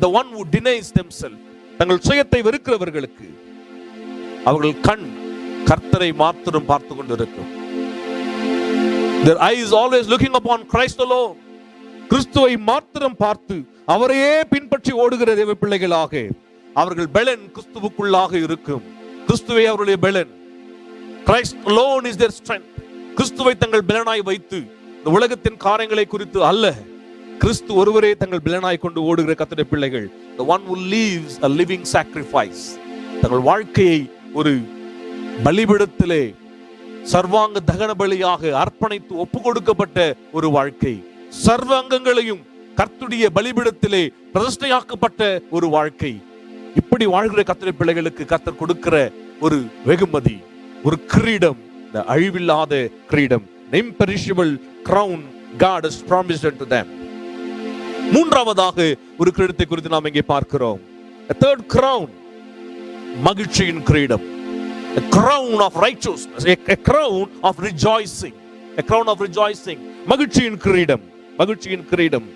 The one who denies themselves, தங்கள் சுயத்தை வெறுக்கிறவர்களுக்கு அவர்கள் கண் கர்த்தரை மாத்திரம் பார்த்து கொண்டிருக்கும். Their eyes always looking upon Christ alone. கிறிஸ்துவை மாத்திரம் பார்த்து அவரையே பின்பற்றி ஓடுகிற தேவ பிள்ளைகளாக அவர்கள் பெலன் கிறிஸ்துவுக்குள்ளாக இருக்கும். கிறிஸ்துவை அவருடைய பெலன். Christ alone is their strength. கிறிஸ்துவை தங்கள் பெலனாய் வைத்து இந்த உலகத்தின் காரியங்களை குறித்து அல்ல, கிறிஸ்து ஒருவரே தங்கள் பெலனாய் கொண்டு ஓடுகிற கர்த்தருடைய பிள்ளைகள். The one who lives a living sacrifice. தங்கள் வாழ்க்கையை ஒரு பலிபீடத்திலே சர்வாங்க தகன பலியாக அர்ப்பணித்து ஒப்பு கொடுக்கப்பட்ட ஒரு வாழ்க்கை. சர்வ அங்கங்களையும் கர்த்தருடைய பலிபீடத்திலே பிரதிஷ்டையாக்கப்பட்ட ஒரு வாழ்க்கை. இப்படி வாழ்கிற கர்த்தருடைய பிள்ளைகளுக்கு கர்த்தர் கொடுக்கிற ஒரு வெகுமதி, ஒரு கிரீடம், இந்த அழிவில்லாத கிரீடம். imperishable crown God has promised unto them. மூன்றாவதாக ஒரு கிரீடத்தை குறித்து நாம் இங்கே பார்க்கிறோம். a third crown, மகிழ்ச்சியின் கிரீடம். a crown of righteousness, a crown of rejoicing, a crown of rejoicing. மகிழ்ச்சியின் கிரீடம், மகிழ்ச்சியின் கிரீடம்.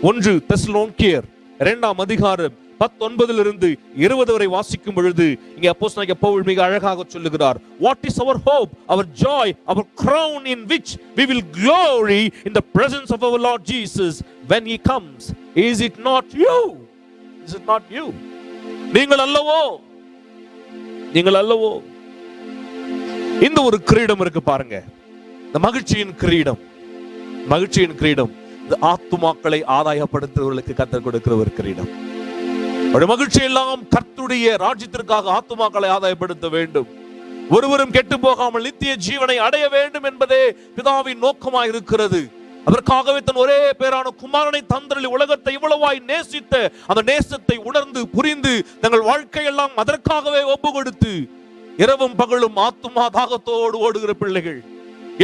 1 தெசலோனிக்கேயர் 2ஆம் அதிகாரம் 19 20 வரை வாசிக்கும் பொழுது இங்கே அப்போஸ்தலனாகிய பவுல் மிக அழகாக சொல்லுகிறார். What is our hope, our joy, our crown in which we will glory in the presence of our Lord Jesus when he comes? Is it not you? Is it not you? நீங்கள் அல்லவோ, நீங்கள் அல்லவோ. இந்த ஒரு கிரீடம் இருக்கு பாருங்க, இந்த மகிழ்ச்சியின் கிரீடம். மகிழ்ச்சியின் கிரீடம் ஆத்துமாக்களை ஆதாயப்படுத்துவர்களுக்கு கர்த்தர் கொடுக்கிற ஒரு கிரீடம். மகிழ்ச்சி எல்லாம் கர்த்தருடைய ராஜ்யத்திற்காக ஆத்துமாக்களை ஆதாயப்படுத்த வேண்டும், ஒருவரும் கெட்டு போகாமல் நித்திய ஜீவனை அடைய வேண்டும் என்பதே பிதாவின் நோக்கமாய் இருக்கிறது. அதற்காகவே தன் ஒரே பேரான குமாரனை தந்தருளி உலகத்தை இவ்வளவாய் நேசித்த அந்த நேசத்தை உணர்ந்து புரிந்து தங்கள் வாழ்க்கையெல்லாம் அதற்காகவே ஒப்பு கொடுத்து இரவும் பகலும் ஆத்துமா தாகத்தோடு ஓடுகிற பிள்ளைகள்.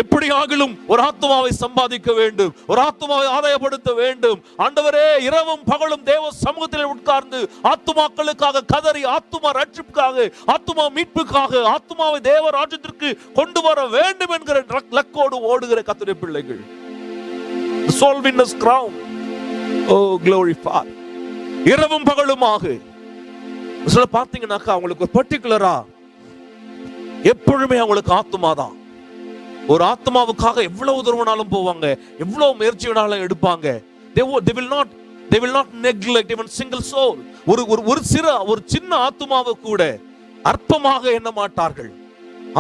எப்படி ஆகிலும் ஒரு ஆத்துமாவை சம்பாதிக்க வேண்டும், ஒரு ஆத்துமாவை ஆதாயப்படுத்த வேண்டும். ஆண்டவரே, இரவும் பகலும் தேவ சமூகத்தில் உட்கார்ந்து ஆத்துமாக்களுக்காக கதறி, ஆத்துமா ரட்சிப்புக்காக, ஆத்துமா மீட்புக்காக, ஆத்துமாவை தேவ ராஜ்யத்திற்கு கொண்டு வர வேண்டும் என்கிற லக்கோடு ஓடுகிற கர்த்தருடைய பிள்ளைகள். The soul winners crown. Oh glory Father. இரவும் பகலுமாக சில பார்த்தீங்கன்னாக்கா அவங்களுக்கு ஒரு பர்டிகுலரா எப்பொழுதுமே அவங்களுக்கு ஆத்துமாதான். ஒரு ஆத்மாவுக்காக எவ்வளவு தூரம்னாலும் போவாங்க, எவ்வளவு முயற்சி வேணாலும் எடுப்பாங்க. they will not neglect even single soul. ஒரு சின்ன ஆத்மாவை கூட அற்பமாக எண்ண மாட்டார்கள்.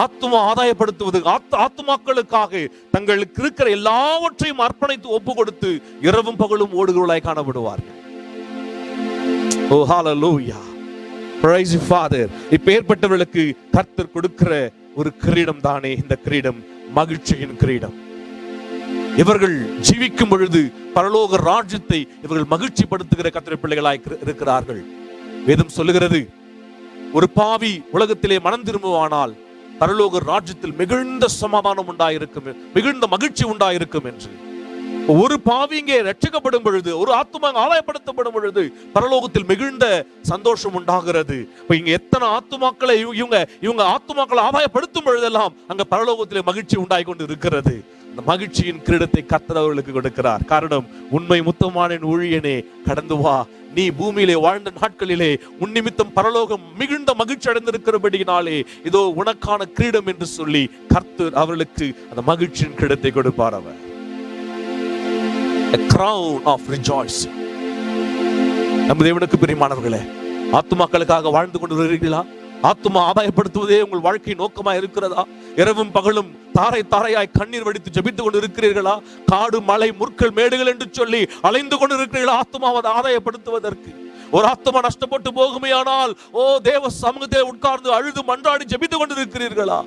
ஆத்மா ஆதாயப்படுத்துவது, ஆத்மாக்களுக்காக தங்களுக்கு இருக்கிற எல்லாவற்றையும் அர்ப்பணித்து ஒப்பு கொடுத்து இரவும் பகலும் ஓடுகிறவர்களாய் காணப்படுவார்கள். Oh hallelujah, praise you Father. இப்பேற்பட்டவர்களுக்கு கர்த்தர் கொடுக்கிற ஒரு கிரீடம் தானே இந்த கிரீடம், மகிழ்ச்சியின் கிரீடம். இவர்கள் ஜீவிக்கும் பொழுது பரலோக ராஜ்யத்தை இவர்கள் மகிழ்ச்சி படுத்துகிற கர்த்தருடைய பிள்ளைகளாய் இருக்கிறார்கள். வேதம் சொல்லுகிறது, ஒரு பாவி உலகத்திலே மனம் திரும்புவானால் பரலோக ராஜ்யத்தில் மிகுந்த சமாதானம் உண்டாயிருக்கும், மிகுந்த மகிழ்ச்சி உண்டாயிருக்கும் என்று. ஒரு பாவி இங்கே ரட்சிக்கப்படும் பொழுது, ஒரு ஆத்துமா ஆதாயப்படுத்தப்படும் பொழுது பரலோகத்தில் மிகுந்த சந்தோஷம் உண்டாகிறது. இப்ப இங்க எத்தனை ஆத்துமாக்களை இவங்க ஆத்துமாக்களை ஆதாயப்படுத்தும் பொழுதெல்லாம் அங்க பரலோகத்திலே மகிழ்ச்சி உண்டாய் கொண்டு இருக்கிறது. அந்த மகிழ்ச்சியின் கிரீடத்தை கர்த்தர் அவர்களுக்கு கொடுக்கிறார். காரணம், உண்மை முத்தமான ஊழியனே, கடந்து வா, நீ பூமியிலே வாழ்ந்த நாட்களிலே உன் நிமித்தம் பரலோகம் மிகுந்த மகிழ்ச்சி அடைந்திருக்கிறபடியினாலே இதோ உனக்கான கிரீடம் என்று சொல்லி கர்த்தர் அவர்களுக்கு அந்த மகிழ்ச்சியின் கிரீடத்தை கொடுப்பார். அவர் a crown of rejoicing. நம்ம தேவனுக்கு பிரியமானவர்களே, ஆத்துமாக்களுக்காக வாழ்ந்து கொண்டு வருகிறீர்களா? ஆத்துமா ஆதாயப்படுத்துவதே உங்கள் வாழ்க்கை நோக்கமா இருக்கிறதா? இரவும் பகலும் தாரை தாரையாய் கண்ணீர் வடித்து ஜெபித்துக் கொண்டு இருக்கிறீர்களா? காடு மலை முற்கள் மேடுகள் என்று சொல்லி அலைந்து கொண்டு இருக்கிறீர்களா ஆத்துமாவை ஆதாயப்படுத்துவதற்கு? ஒரு ஆத்துமா நஷ்டப்பட்டு போகுமையானால் ஓ தேவ சமூகத்தை உட்கார்ந்து அழுது மன்றாடி ஜெபித்துக் கொண்டு இருக்கிறீர்களா?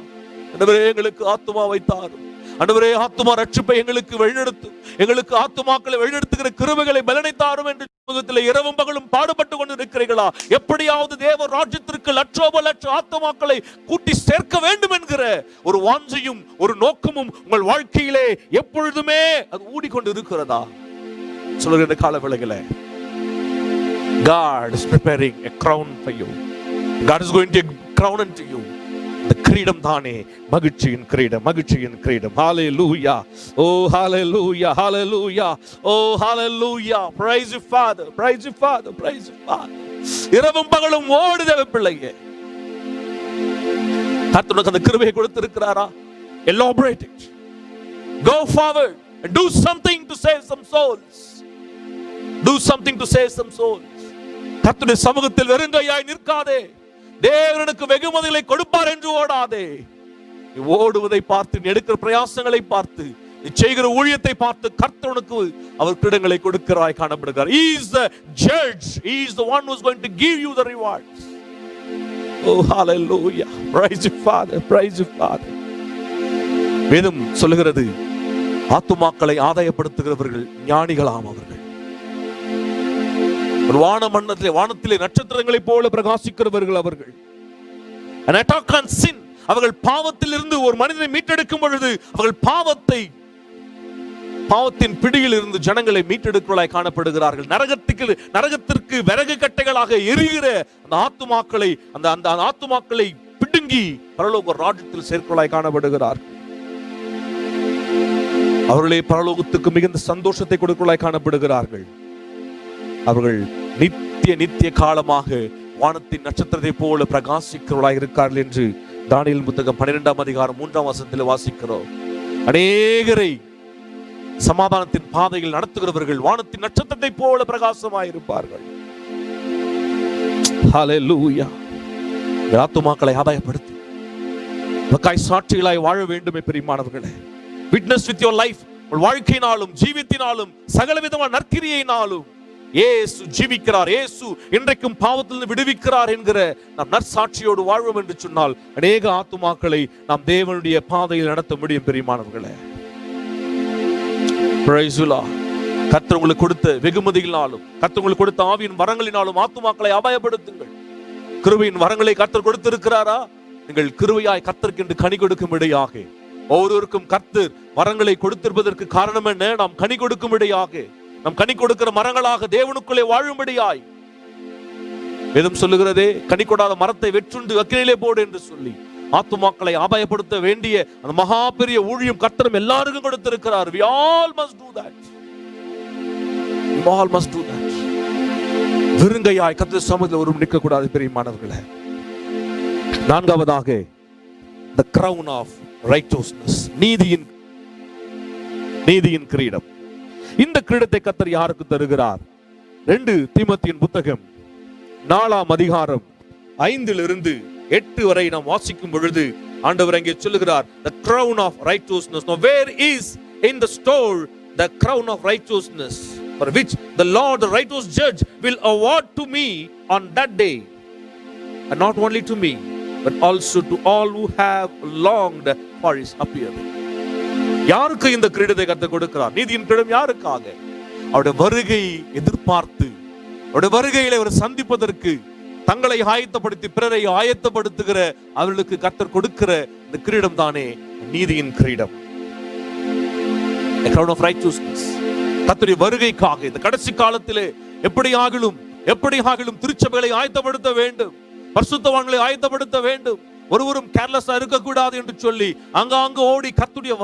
ஆண்டவரே எங்களுக்கு ஆத்துமாவை தாரும். ஆண்டவரே ஆத்துமா ரட்சிப்பை எங்களுக்கு வழிநடத்தும். எங்களுக்கு ஆத்துமாக்களை வழிநடத்துகிற கிருபைகளை பலனை தாரும் என்று சமூகத்தில் இரவும் பகலும் பாடுபட்டு கொண்டு இருக்கிறீர்களா? எப்படியாவது தேவ ராஜ்யத்திற்கு லட்சோப லட்ச ஆத்துமாக்களை கூட்டி சேர்க்க வேண்டும் என்கிற ஒரு வாஞ்சையும் ஒரு நோக்கமும் உங்கள் வாழ்க்கையிலே எப்பொழுதுமே அது ஊடிக்கொண்டு இருக்கிறதா? சொல்லுகிற கால வேளையிலே God is preparing a crown for you. God is going to crown unto you. The கிரீடம் தானே மகிழ்ச்சியின் கிரீடம், மகிழ்ச்சியின் கிரீடம். Hallelujah. Oh hallelujah, hallelujah. Oh hallelujah. Praise you Father, praise you Father, praise you Father. இரவும் பகலும் ஓடுதே பிள்ளையே. கர்த்தர் அந்த கிருபையை கொடுத்திருக்கிறாரா? Elaborate it. Go forward and do something to save some souls. Do something to save some souls. கர்த்தருடைய சமூகத்தில் வெறுங்கையாய் நிற்காதே. தேவனுக்கு வெகுமதிகளை கொடுப்பார் என்று ஓடாதே. நீ ஓடுவதை பார்த்து, நீ எடுக்கிற பிரயாசங்களை பார்த்து, நீ செய்கிற ஊழியத்தை பார்த்து கர்த்தருக்கு அவர் கிரீடங்களை கொடுக்கிறாய் காணப்படுகிறார். He is the judge. He is the one who is going to give you the rewards. Oh hallelujah. Praise you Father, praise you Father. வேதம் சொல்லுகிறது, ஆத்துமாக்களை ஆதாயப்படுத்துகிறவர்கள் ஞானிகளாம் அவர்கள். வானத்திலே நட்சத்திரங்களை போல பிரகாசிக்கிறவர்கள் அவர்கள். An attack on sin. அவர்கள் பாவத்தில் இருந்து ஒரு மனிதனை மீட்டெடுக்கும் பொழுது அவர்கள் பாவத்தின் பிடியில் இருந்து ஜனங்களை மீட்டெடுக்கிறவர்களாய் காணப்படுகிறார்கள். நரகத்திற்கு விறகு கட்டைகளாக எரிகிற அந்த ஆத்துமாக்களை பிடுங்கி பரலோக ராஜ்யத்தில் சேர்க்கிறவர்களாய் காணப்படுகிறார்கள். அவர்களே பரலோகத்துக்கு மிகுந்த சந்தோஷத்தை கொடுக்கிறவர்களாய் காணப்படுகிறார்கள். அவர்கள் நித்திய காலமாக வானத்தின் நட்சத்திரத்தை போல பிரகாசிக்கிறவர்களாக இருக்கிறார்கள் என்று தானியேல் புத்தகம் 12ஆம் அதிகாரம் 3ஆம் வசனத்தில் வாசிக்கிறோம். அநேகரை சமாதானத்தின் பாதையில் நடத்துகிறவர்கள் வானத்தின் நட்சத்திரத்தை போல பிரகாசமாய் இருப்பார்கள். ஹல்லேலூயா. ஆத்துமாக்களை ஆதாயப்படுத்தி உமக்காய் சாட்சிகளாய் வாழ வேண்டுமே பிரியமானவர்களே. Witness with your life. வாழ்க்கையினாலும் ஜீவித்தினாலும் சகலவிதமான நற்கிரியையினாலும் இயேசு ஜீவிக்கிறார், இயேசு இன்றைக்கும் பாவத்திலிருந்து விடுவிக்கிறார் என்கிற நாம் நற்சாட்சியோடு வாழ்வோம் என்று சொன்னால் அநேக ஆத்துமாக்களை நாம் தேவனுடைய பாதையில் நடத்த முடியும் பிரியமானவர்களே. Praise the Lord. கர்த்தர் உங்களுக்கு கொடுத்த வெகுமதிகளினாலும் கர்த்தர் உங்களுக்கு கொடுத்த ஆவியின் வரங்களினாலும் ஆத்துமாக்களை அபாயப்படுத்துங்கள். கிருபையின் வரங்களை கர்த்தர் கொடுத்திருக்கிறாரா? நீங்கள் கிருபையாய் கர்த்தருக்கு என்று கனி கொடுக்கும் இடையாக ஒவ்வொருவருக்கும் கர்த்தர் வரங்களை கொடுத்திருப்பதற்கு காரணம் என்ன? நாம் கனி கொடுக்கும் இடையாக, நாம் கனி கொடுக்கிற மரங்களாக தேவனுக்குள்ளே வாழும்படியாய். வேதம் சொல்லுகிறதே, கனி கொடாத மரத்தை வெற்றுண்டு அக்கினியிலே போடு என்று சொல்லி ஆத்துமாக்களை ஆபாயப்படுத்த வேண்டிய அந்த மகா பெரிய ஊழியம் கர்த்தர் எல்லாருக்கும் கொடுத்திருக்கிறார். We all must do that. We all must do that. வெறுங்கையாய் கர்த்தர் சமூகத்தில் ஒருவரும் நிற்க கூடாது பிரியமானவர்களே. நான்காவதாக the crown of righteousness, நீதியின் கிரீடம். இந்த கிரீடத்தை கர்த்தர் யாருக்கு தருகிறார்? 2 தீமோத்தேயுவின் புத்தகம் 4ஆம் அதிகாரம் 5 8 வரை நாம் வாசிக்கும் பொழுது ஆண்டவர் அங்கே சொல்லுகிறார், the crown of righteousness. Now where is in the store the crown of righteousness, for which the Lord the righteous judge will award to me on that day, and not only to me but also to all who have longed for his appearing. யாருக்கு இந்த கிரீடத்தை கர்த்தர் கொடுக்கிறார்? நீதியின் கிரீடம் யாருக்காக? அவருடைய வருகையை எதிர்பார்த்து அவருடைய வருகையில அவர் சந்திப்பதற்கு தங்களை ஆயத்தப்படுத்தி பிறரை ஆயத்தப்படுத்துகிற அவர்களுக்கு கர்த்தர் கொடுக்கிற இந்த கிரீடம் தானே நீதியின் கிரீடம். A crown of righteousness. கர்த்தருடைய வருகைக்காக இந்த கடைசி காலத்திலே எப்படி ஆகிலும் திருச்சபைகளை ஆயத்தப்படுத்த வேண்டும், பரிசுத்தவான்களை ஆயத்தப்படுத்த வேண்டும். ஒருவரும் கேர்லெஸ்ஸா இருக்கக்கூடாது என்று சொல்லி அங்காங்கு ஓடி கர்த்தருடைய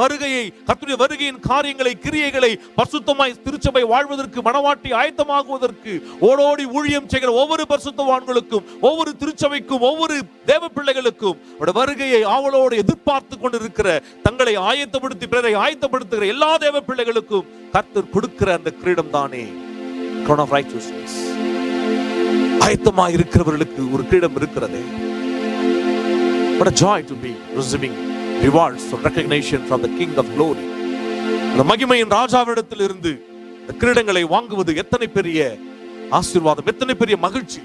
வருகையின் காரியங்களை கிரியைகளை பரிசுத்தமாய் திருச்சபை வாழ்வதற்கு மனவாட்டி ஆயத்தமாகுவதற்கு ஓடோடி ஊழியம் செய்கிற ஒவ்வொரு பரிசுத்தவான்களுக்கும் ஒவ்வொரு திருச்சபைக்கும் ஒவ்வொரு தேவ பிள்ளைகளுக்கும் அவருடைய வருகையை ஆவலோடு எதிர்பார்த்து கொண்டிருக்கிற தங்களை ஆயத்தப்படுத்தி பிறரை ஆயத்தப்படுத்துகிற எல்லா தேவ பிள்ளைகளுக்கும் கர்த்தர் கொடுக்கிற அந்த கிரீடம் தானே crown of righteousness. ஆயத்தமாய் இருக்கிறவர்களுக்கு ஒரு கிரீடம் இருக்கிறதே. What a joy to be receiving rewards or recognition from the King of Glory. அந்த மகிமையின் ராஜாவிடத்தில் இருந்து இந்த கிரீடங்களை வாங்குவது எத்தனை பெரிய ஆசீர்வாதம், எத்தனை பெரிய மகிழ்ச்சி.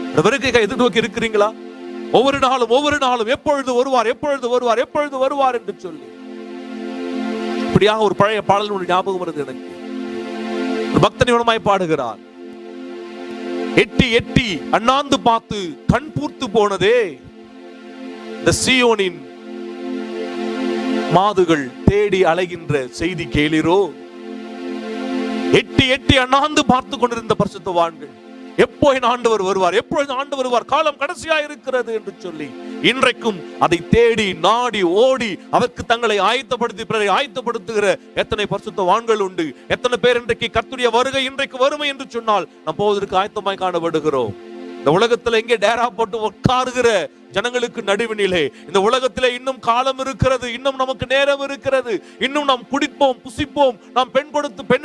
இந்த வருகையை எதிர்நோக்கி இருக்கிறீங்களா? ஒவ்வொரு நாளும் எப்பொழுது வருவார், எப்பொழுது வருவார், எப்பொழுது வருவார் என்று சொல்லி. இப்படியாக ஒரு பழைய பாடல் ஞாபகம் வருது எனக்கு. ஒரு பக்தனிடமாய் பாடுகிறார். எட்டி எட்டி அண்ணாந்து பார்த்து கண் பூர்த்து போனதே இந்த சீயோனின் மாதுகள் தேடி அலைகின்ற செய்தி கேளிரோ. எட்டி எட்டி அண்ணாந்து பார்த்து கொண்டிருந்த பரிசுத்தவான்கள், எப்போ என் ஆண்டவர் வருவார், எப்பொழுது ஆண்டவர் வருவார், காலம் கடைசியா இருக்கிறது என்று சொல்லி இன்றைக்கும் அதை தேடி நாடி ஓடி அவருக்கு தங்களை ஆயத்தப்படுத்தி பிறரை ஆயத்தப்படுத்துகிற எத்தனை பரிசுத்தவான்கள் உண்டு. எத்தனை பேர் இன்றைக்கு கர்த்தருடைய வருகை இன்றைக்கு வறுமை என்று சொன்னால் நாம் போவதற்கு ஆயத்தமாய் காணப்படுகிறோம். இந்த உலகத்துல எங்கே டேரா போட்டு உட்காருகிற ஜனங்களுக்கு நடுவினிலே இந்த உலகத்திலே இன்னும் காலம் இருக்கிறது, இன்னும் நமக்கு நேரம் இருக்கிறது, இன்னும் நாம் குடிப்போம், புசிப்போம், நாம் பெண்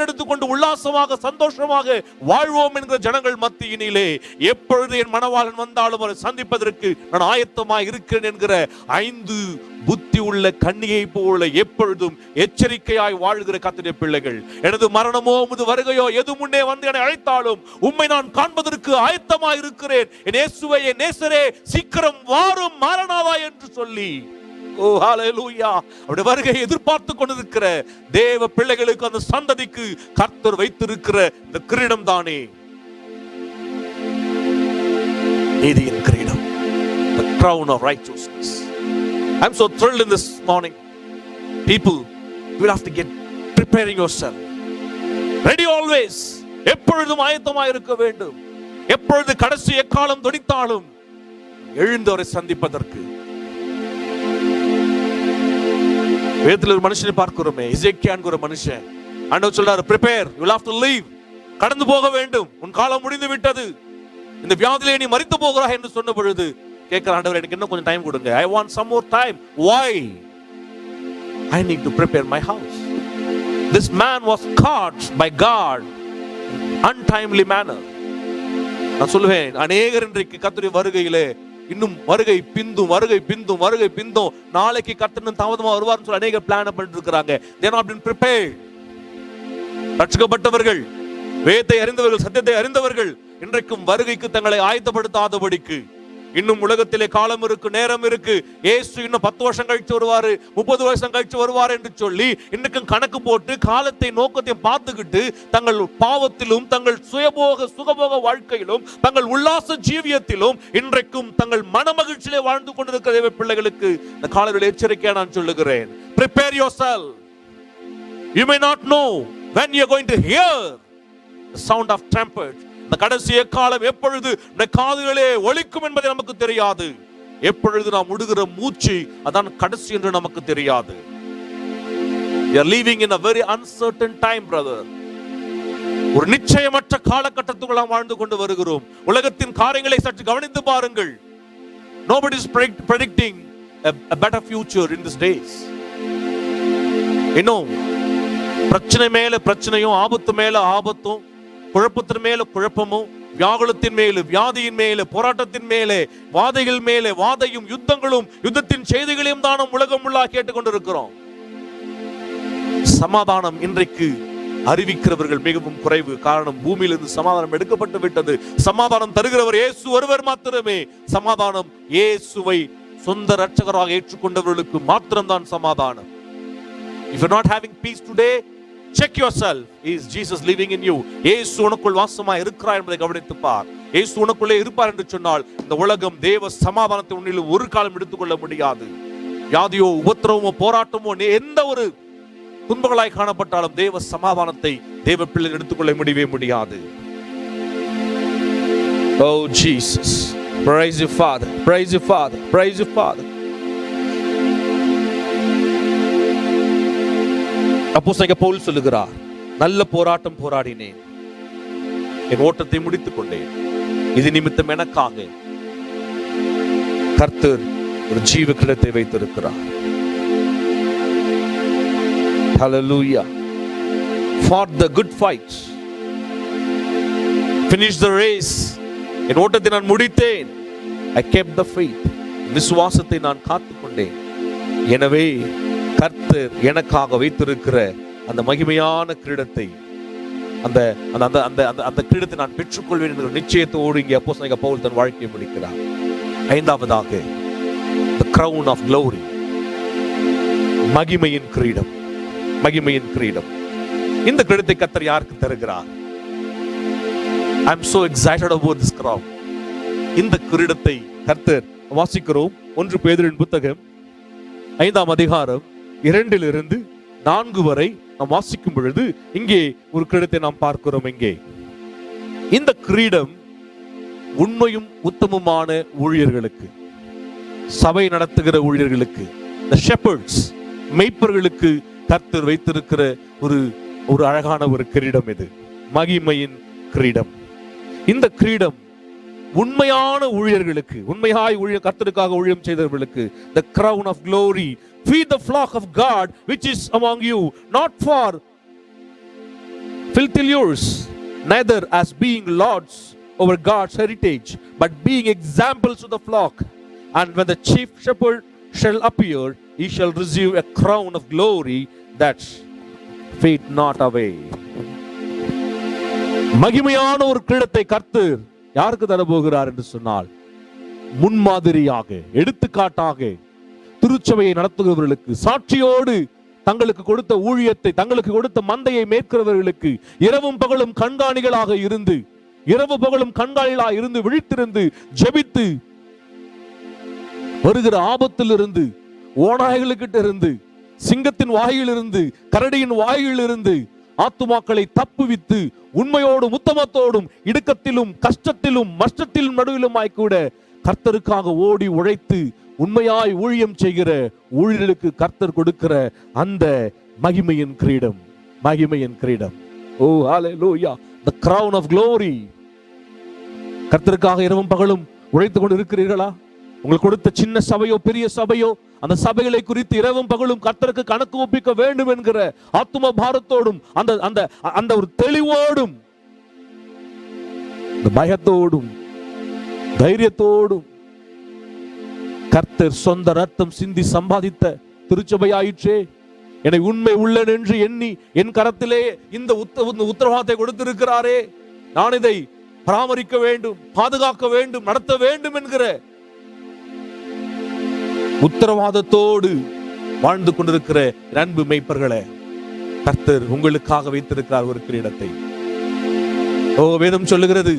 எடுத்துக் கொண்டு உல்லாசமாக சந்தோஷமாக வாழ்வோம் என்கிற ஜனங்கள் மத்தியினிலே எப்பொழுது என் மணவாளன் வந்தாலும் அவரை சந்திப்பதற்கு நான் ஆயத்தமாக இருக்கிறேன் என்கிற 5 புத்தி உள்ள கன்னியை போல எப்பொழுதும் எச்சரிக்கையாய் வாழ்கிற கர்த்தருடைய பிள்ளைகள், எனது மரணமோ உமது வருகையோ எது முன்னே வந்து என்னை அழைத்தாலும் உம்மை நான் காண்பதற்கு ஆயத்தமாக இருக்கிறேன், என் இயேசுவே, என் நேசரே, சீக்கிரம் வாரும் மாரநாதா என்று சொல்லி, ஓ ஹalleluya, அவருடைய வருகையை எதிர்பார்த்து கொண்டிருக்கிற தேவ பிள்ளைகளுக்கு, அந்த சந்ததிக்கு கர்த்தர் வைத்திருக்கிற இந்த கிரீடம் தானே நீதியின் கிரீடம், the crown of righteousness. I'm so thrilled in this morning. People, you will have to get preparing yourself. Ready always. எப்பொழுதும் ஆயத்தமாக இருக்க வேண்டும். எப்பொழுது கடைசி எக்காலம் தொனித்தாலும் எழுந்தவரை சந்திப்பதற்கு. வேதத்தில் ஒரு மனுஷனை பார்க்கிறோமே, எசேக்கியான்கிற ஒரு மனுஷன். ஆண்டவர் சொல்றாரு, prepare, you will have to leave. கடந்து போக வேண்டும், உன் காலம் முடிந்து விட்டது, இந்த வியாதியிலே நீ மரித்து போகிறாய் என்று சொன்ன பொழுது கேட்கிற ஆண்டவர், எனக்கு இன்னும் கொஞ்சம் டைம் கொடுங்க. I want some more time. Why? I need to prepare my house. This man was caught by God in untimely manner. நான் சொல்லுவேன், அநேகர் இன்றைக்கு கர்த்தருடைய வருகையிலே இன்னும் வருகை பிந்தும், நாளைக்கு கர்த்தர் தாமதமா வருவார்னு சொல்லி அநேகர் பிளான் பண்ணிட்டு இருக்காங்க. They are not been prepared. ரட்சிக்கப்பட்டவர்கள், வேதத்தை அறிந்தவர்கள், சத்தியத்தை அறிந்தவர்கள் இன்றைக்கும் வருகைக்கு தங்களை ஆயத்தப்படுத்தாதபடிக்கு இன்னும் உலகத்திலே காலம் இருக்கு, நேரம் இருக்கு, இயேசு இன்னும் 10 வருஷம் கழிச்சு வருவாரு, 30 வருஷம் கழிச்சு வருவார் என்று சொல்லி இன்னைக்கும் கணக்கு போட்டு காலத்தை நோக்கத்தையும் பார்த்துக்கிட்டு தங்கள் பாவத்திலும் தங்கள் சுகபோக வாழ்க்கையிலும் தங்கள் உல்லாச ஜீவியத்திலும் இன்றைக்கும் தங்கள் மன மகிழ்ச்சியிலே வாழ்ந்து கொண்டிருக்கிற தேவ பிள்ளைகளுக்கு இந்த காலையில் எச்சரிக்கையா நான் சொல்லுகிறேன். Prepare yourself. You may not know when you are going to hear the sound of trumpet. இந்த கடைசி காலம் எப்பொழுது இந்த காதுகளே ஒலிக்கும் என்பதை நமக்கு தெரியாது. எப்பொழுது நாம் விடுகிற மூச்சு அதான் கடைசி என்று நமக்கு தெரியாது. We are living in a very uncertain time, brother. ஒரு நிச்சயமற்ற காலகட்டத்துக்குள் நாம் வாழ்ந்து கொண்டு வருகிறோம். உலகத்தின் காரியங்களை சற்று கவனித்து பாருங்கள். Nobody is predicting a better future in these days. இன்னும் பிரச்சனை மேல பிரச்சனையும், ஆபத்து மேல ஆபத்தும், குழப்பத்தின் மேல குழப்பமும், வியாகுலத்தின் மேல வியாதியின் மேல, போராட்டத்தின் மேலே, வாதைகள் மேலே வாதையும், யுத்தங்களும், யுத்தத்தின் செய்திகளையும் தான் உலகம் உள்ளா கேட்டுக்கொண்டிருக்கிறோம். சமாதானம் இன்றைக்கு அறிவிக்கிறவர்கள் மிகவும் குறைவு. காரணம், பூமியிலிருந்து சமாதானம் எடுக்கப்பட்டு விட்டது. சமாதானம் தருகிறவர் இயேசு ஒருவர் மாத்திரமே. சமாதானம் இயேசுவை சொந்த இரட்சகராக ஏற்றுக்கொண்டவர்களுக்கு மாத்திரம்தான் சமாதானம். If you're not having peace today, check yourself. Is Jesus living in you? இயேசு உனக்குள் வாசமாய் இருக்கிறார் என்பதை கவனித்து பார். இயேசு உனக்குள்ளே இருப்பார் என்று சொன்னால் இந்த உலகம் தேவ சமாதானத்தை உன்னில் ஒரு காலம் எடுத்துக்கொள்ள முடியாது. வியாதியோ, உபத்திரவமோ, போராட்டமோ, எந்த ஒரு துன்பங்களாய் காணப்பட்டாலும் தேவ சமாதானத்தை தேவ பிள்ளை எடுத்துக்கொள்ள முடியவே முடியாது. Oh Jesus, praise you Father, praise you Father, praise you Father. அப்போஸ்தலனாகிய பவுல் சொல்லுகிறார், நல்ல போராட்டம் போராடினேன், என் ஓட்டத்தை முடித்துக் கொண்டேன், இது நிமித்தம் எனக்காக கர்த்தர் ஒரு ஜீவ கிரீடத்தை வைத்திருக்கிறார். Hallelujah. Fought the good fight, finished the race. என் ஓட்டத்தை நான் முடித்தேன். I kept the faith. விசுவாசத்தை நான் காத்துக்கொண்டேன். எனவே கர்த்தர் எனக்காக வைத்திருக்கிற அந்த மகிமையான கிரீடத்தை, அந்த அந்த அந்த அந்த அந்த கிரீடத்தை நான் பெற்றுக்கொள்வேன் என்ற நிச்சயத்தோடு இங்கே அப்போஸ்தலனாகிய பவுல் தன் வாழ்க்கையை முடிக்கிறார். ஐந்தாவதாக the crown of glory, மகிமையின் கிரீடம். மகிமையின் கிரீடம். இந்த கிரீடத்தை கர்த்தர் யாருக்கு தருகிறார்? I am so excited about this crown. இந்த கிரீடத்தை கர்த்தர் வாசிக்கிறோம். 1 பேதுருவின் புத்தகம் 5ஆம் அதிகாரம் 2 4 வரை நாம் வாசிக்கும் பொழுது இங்கே ஒரு கிரீடத்தை நாம் பார்க்கிறோம். இங்கே இந்த கிரீடம் உண்மையும் உத்தமமான ஊழியர்களுக்கு, சபை நடத்துகிற ஊழியர்களுக்கு, the shepherds, மேய்ப்பர்களுக்கு கர்த்தர் வைத்திருக்கிற ஒரு அழகான ஒரு கிரீடம். இது மகிமையின் கிரீடம். இந்த கிரீடம் உண்மையான ஊழியர்களுக்கு, உண்மையாய் கர்த்தருக்காக ஊழியம் செய்தவர்களுக்கு, the crown of glory, feed the flock of God which is among you, not for filthy lures, neither as being lords over God's heritage, but being examples to the flock. And when the chief shepherd shall appear, he shall receive a crown of glory that fade not away. மகிமையான ஒரு கிரீடத்தை கர்த்தர் யாருக்கு தரப்போகிறார் என்று சொன்னால், முன்மாதிரியாக, எடுத்துக்காட்டாக திருச்சபையை நடத்துகிறவர்களுக்கு, சாட்சியோடு தங்களுக்கு கொடுத்த ஊழியத்தை, தங்களுக்கு கொடுத்த மந்தையை மேற்கிறவர்களுக்கு, இரவும் பகலும் கண்காணிகளாக இருந்து, இரவு பகலும் கண்காணிகளாக இருந்து, விழித்திருந்து, ஜெபித்து, வருகிற ஆபத்தில் இருந்து, ஓநாய்களுக்கிட்ட இருந்து, சிங்கத்தின் வாயில் இருந்து, கரடியின் வாயில் இருந்து ஆத்துமாக்களை தப்புவித்து, உண்மையோடும் உத்தமத்தோடும், இடுக்கத்திலும் கஷ்டத்திலும் நஷ்டத்திலும் நடுவிலுமாய் கூட கர்த்தருக்காக ஓடி உழைத்து உண்மையாய் ஊழியம் செய்கிற ஊழியர்களுக்கு கர்த்தர் கொடுக்கிற அந்த மகிமையின் கிரீடம். மகிமையின் கிரீடம். ஓ ஹalleluya, the crown of glory. கர்த்தருக்காக இரவும் பகலும் உழைத்துக் கொண்டு இருக்கிறீர்களா? உங்களுக்கு கொடுத்த சின்ன சபையோ பெரிய சபையோ, அந்த சபைகளை குறித்து இரவும் பகலும் கர்த்தருக்கு கணக்கு ஒப்பிக்க வேண்டும் என்கிற ஆத்தும பாரத்தோடும், அந்த ஒரு தெளிவோடும், பயத்தோடும் தைரியத்தோடும் கர்த்தர் சொந்த ரத்தம் சிந்தி சம்பாதித்த திருச்சபையாயிற்றே, என்னை உண்மை உள்ளன் என்று எண்ணி என் கரத்திலே இந்த உத்தரவாதத்தை கொடுத்திருக்கிறாரே, நான் இதை பராமரிக்க வேண்டும், பாதுகாக்க வேண்டும், நடத்த வேண்டும் என்கிற உத்தரவாதத்தோடு வாழ்ந்து கொண்டிருக்கிற அன்பு மேய்ப்பர்களே, கர்த்தர் உங்களுக்காக வைத்திருக்கிறார் ஒரு கிரீடத்தை. ஓ, வேதம் சொல்லுகிறது,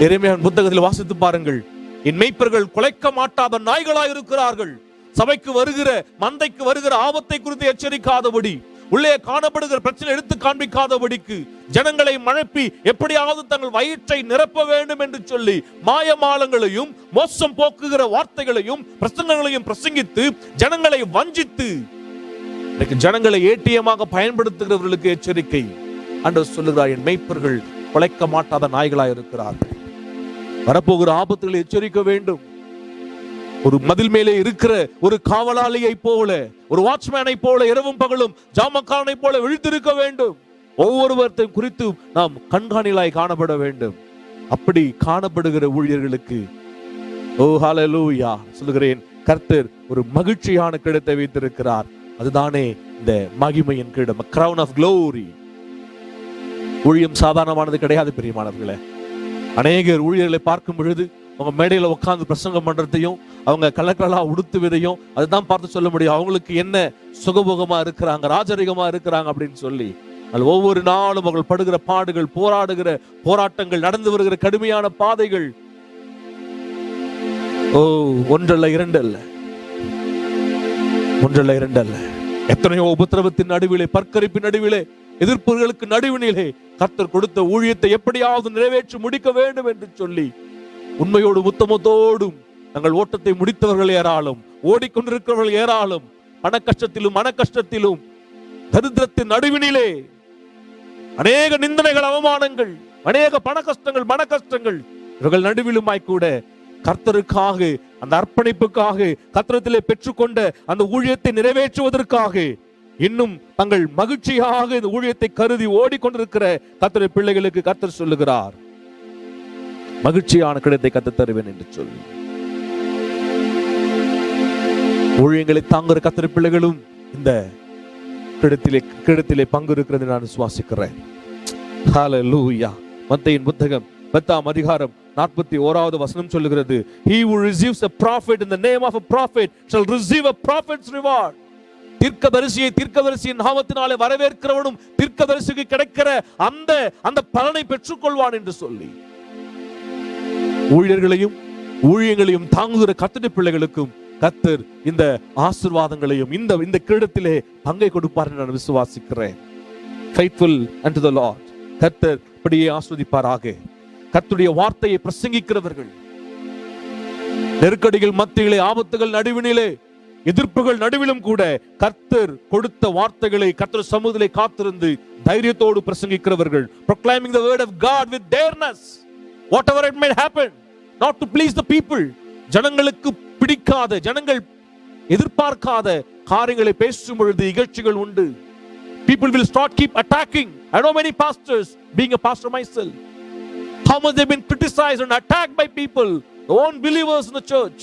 எரேமியாவின் புத்தகத்தில் வாசித்து பாருங்கள், என் மேய்ப்பர்கள் குலைக்க மாட்டாத நாய்களாய் இருக்கிறார்கள். சபைக்கு வருகிற, மந்தைக்கு வருகிற ஆபத்தை குறித்து எச்சரிக்காதபடி, உள்ளே காணப்படுகிற பிரச்சனை எடுத்து காண்பிக்காதபடிக்கு, ஜனங்களை மழப்பி எப்படியாவது தங்கள் வயிற்றை நிரப்ப வேண்டும் என்று சொல்லி மாயமாலங்களையும் மோசம் போக்குகிற வார்த்தைகளையும் பிரசங்கங்களையும் பிரசங்கித்து ஜனங்களை வஞ்சித்து ஜனங்களை ஏடிஎமாக பயன்படுத்துகிறவர்களுக்கு எச்சரிக்கை. ஆண்டவர் சொல்லுகிறார், என் மேய்ப்பர்கள் குலைக்க மாட்டாத நாய்களாய் இருக்கிறார்கள். வரப்போகிற ஆபத்துகளை எச்சரிக்க வேண்டும். ஒரு மதில் மேலே இருக்கிற ஒரு காவலாளியை போல, ஒரு வாட்ச்மேனை போல, இரவும் பகலும் ஜாமக்காரனை போல விழித்திருக்க வேண்டும். ஒவ்வொருவரையும் குறித்து நாம் கண்காணிகளாய் காணப்பட வேண்டும். அப்படி காணப்படுகிற ஊழியர்களுக்கு, ஓ ஹalleluya, சொல்லுகிறேன், கர்த்தர் ஒரு மகிழ்ச்சியான கிரீடத்தை வைத்திருக்கிறார். அதுதானே இந்த மகிமையின் கிரீடம், crown of glory. ஊழியம் சாதாரணமானது கிடையாது பிரியமானவர்களே. அநேகர் ஊழியர்களை பார்க்கும் பொழுது அவங்க மேடையில உட்கார்ந்து பிரசங்கம் பண்றதையும், அவங்க கலக்கலா உடுத்துவதையும் அதுதான் பார்த்து சொல்ல முடியும் அவங்களுக்கு என்ன சுகபோகமா இருக்கிறாங்க, ராஜரிகமா இருக்கிறாங்க அப்படின்னு சொல்லி. அது ஒவ்வொரு நாளும் அவர்கள் படுகிற பாடுகள், போராடுகிற போராட்டங்கள், நடந்து வருகிற கடுமையான பாதைகள், ஓ ஒன்றல்ல இரண்டல்ல, எத்தனையோ உபத்திரவத்தின் நடுவிலே, பற்கரிப்பின் நடுவிலே, எதிர்ப்புகளுக்கு நடுவினிலே கர்த்தர் கொடுத்த ஊழியத்தை எப்படியாவது நிறைவேற்றி முடிக்க வேண்டும் என்று சொல்லி உண்மையோடு உத்தமத்தோடும் தங்கள் ஓட்டத்தை முடித்தவர்கள் ஏராளம், ஓடிக்கொண்டிருக்கிறவர்கள் ஏராளம். பண கஷ்டத்திலும் மன கஷ்டத்திலும் தரித்திரத்தின் நடுவினிலே அநேக நிந்தனைகள், அவமானங்கள், அநேக பண கஷ்டங்கள், மன கஷ்டங்கள், இவர்கள் நடுவிலுமாய் கூட கர்த்தருக்காக, அந்த அர்ப்பணிப்புக்காக, கர்த்தரிடத்திலே பெற்றுக்கொண்ட அந்த ஊழியத்தை நிறைவேற்றுவதற்காக இன்னும் தங்கள் மகிழ்ச்சியாக இந்த ஊழியத்தை கருதி ஓடிக்கொண்டிருக்கிற கர்த்தருடைய பிள்ளைகளுக்கு கர்த்தர் சொல்லுகிறார், மகிழ்ச்சியான கிரீடத்தை கர்த்தர் தருவேன் என்று சொல்லி. ஊழியங்களை தாங்குகிற கர்த்தருடைய பிள்ளைகளும் இந்த கிரீடத்திலே பங்கு இருக்கிறது நான் விசுவாசிக்கிறேன். ஹalleluya. மத்தேயின் புத்தகம் 10ஆம் அதிகாரம் 41வது வசனம் சொல்லுகிறது, he who receives a prophet in the name of a prophet shall receive a prophet's reward. தீர்க்கதரிசியை தீர்க்கதரிசியின் நாமத்தினாலே வரவேற்கிறவனும் தீர்க்கதரிசிக்கு கிடைக்கிற அந்த பலனை பெற்றுக்கொள்வான் என்று சொல்லி, ஊழியர்களையும் ஊழியங்களையும் தாங்குகிற கர்த்தருடைய பிள்ளைகளுக்கும் கர்த்தர் இந்த ஆசீர்வாதங்களையும் இந்த கிரீடத்திலே பங்கை கொடுப்பார் என்று நான் விசுவாசிக்கிறேன். Faithful unto the Lord. கர்த்தர் அப்படியே ஆசீர்வதிப்பாராக. கர்த்தருடைய வார்த்தையை பிரசங்கிக்கிறவர்கள், நெருக்கடிகள் மத்தியிலே, ஆபத்துகள் நடுவினிலே, எதிர்ப்புகள் நடுவிலும் கூட கர்த்தர் கொடுத்த வார்த்தைகளை கர்த்தர் சமூகத்திலே காத்திருந்து தைரியத்தோடு பிரசங்கிக்கிறவர்கள், proclaiming the word of God with dareness, whatever it may happen, not to please the people. ஜனங்களுக்கு பிடிக்காத, ஜனங்கள் எதிர்பார்க்காத காரியங்களை பேசும் பொழுது இகழ்ச்சிகள் உண்டு. People will keep attacking. I know many pastors, being a pastor myself, how much they've been criticized and attacked by people, the own believers in the church.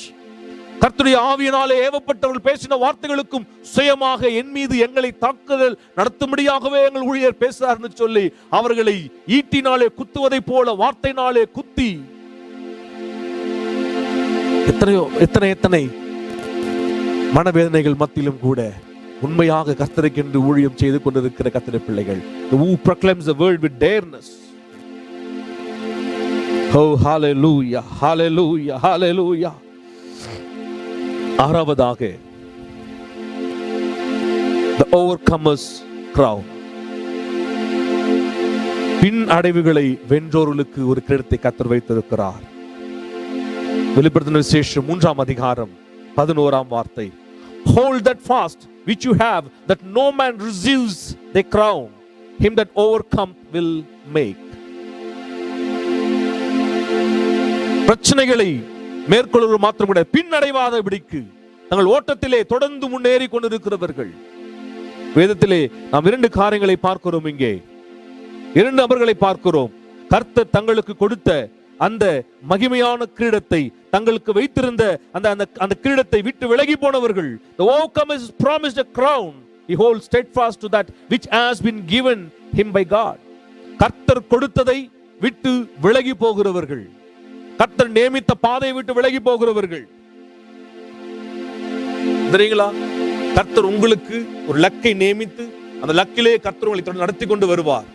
கர்த்தருடைய ஆவியினாலே ஏவப்பட்டவர்கள் பேசின வார்த்தைகளுக்கும் சுயமாக என் மீது எங்களை தாக்குதல் நடத்தும்படியாகவே எங்கள் ஊழியர் பேசுறார்னு சொல்லி அவர்களை ஈட்டினாலே குத்துவதை போல வார்த்தையினாலே குத்தி எத்தனை மனவேதனைகள் மத்தியிலும் கூட உண்மையாக கர்த்தருக்கென்று ஊழியம் செய்து கொண்டிருக்கிற கர்த்தருடைய பிள்ளைகள், who proclaims the word with dareness. Oh hallelujah, hallelujah, hallelujah. ஆறாவதாக, the overcomers crown. பின் அடைவுகளை வென்றோர்களுக்கு ஒரு கிரீடத்தை கர்த்தர் வைத்திருக்கிறார். வெளிப்படுத்தின விசேஷம் 3ஆம் அதிகாரம் 11ஆம் வார்த்தை, hold that fast which you have, that no man receives the crown him that overcome will make. பிரச்சனைகளை மேற்கொள்வது மாத்திரம் கூட பின்னடைவாதபடிக்கு தங்கள் ஓட்டத்திலே தொடர்ந்து முன்னேறி கொண்டிருக்கிறவர்கள். வேதத்திலே நாம் 2 காரியங்களை பார்க்கிறோம். இங்கே 2 நபர்களை பார்க்கிறோம். கர்த்தர் தங்களுக்கு கொடுத்த அந்த மகிமையான கிரீடத்தை, தங்களுக்கு வைத்திருந்த அந்த கிரீடத்தை விட்டு விலகி போனவர்கள். The overcomer is promised a crown. He holds steadfast to that which has been given him by God. கர்த்தர் கொடுத்ததை விட்டு விலகி போகிறவர்கள், கர்த்தர் நியமித்த பாதையை விட்டு விலகி போகிறவர்கள். தெரியுங்களா? கர்த்தர் உங்களுக்கு ஒரு லக்கை நியமித்து அந்த லக்கிலே கர்த்தர் உங்களை நடத்தி கொண்டு வருவார்.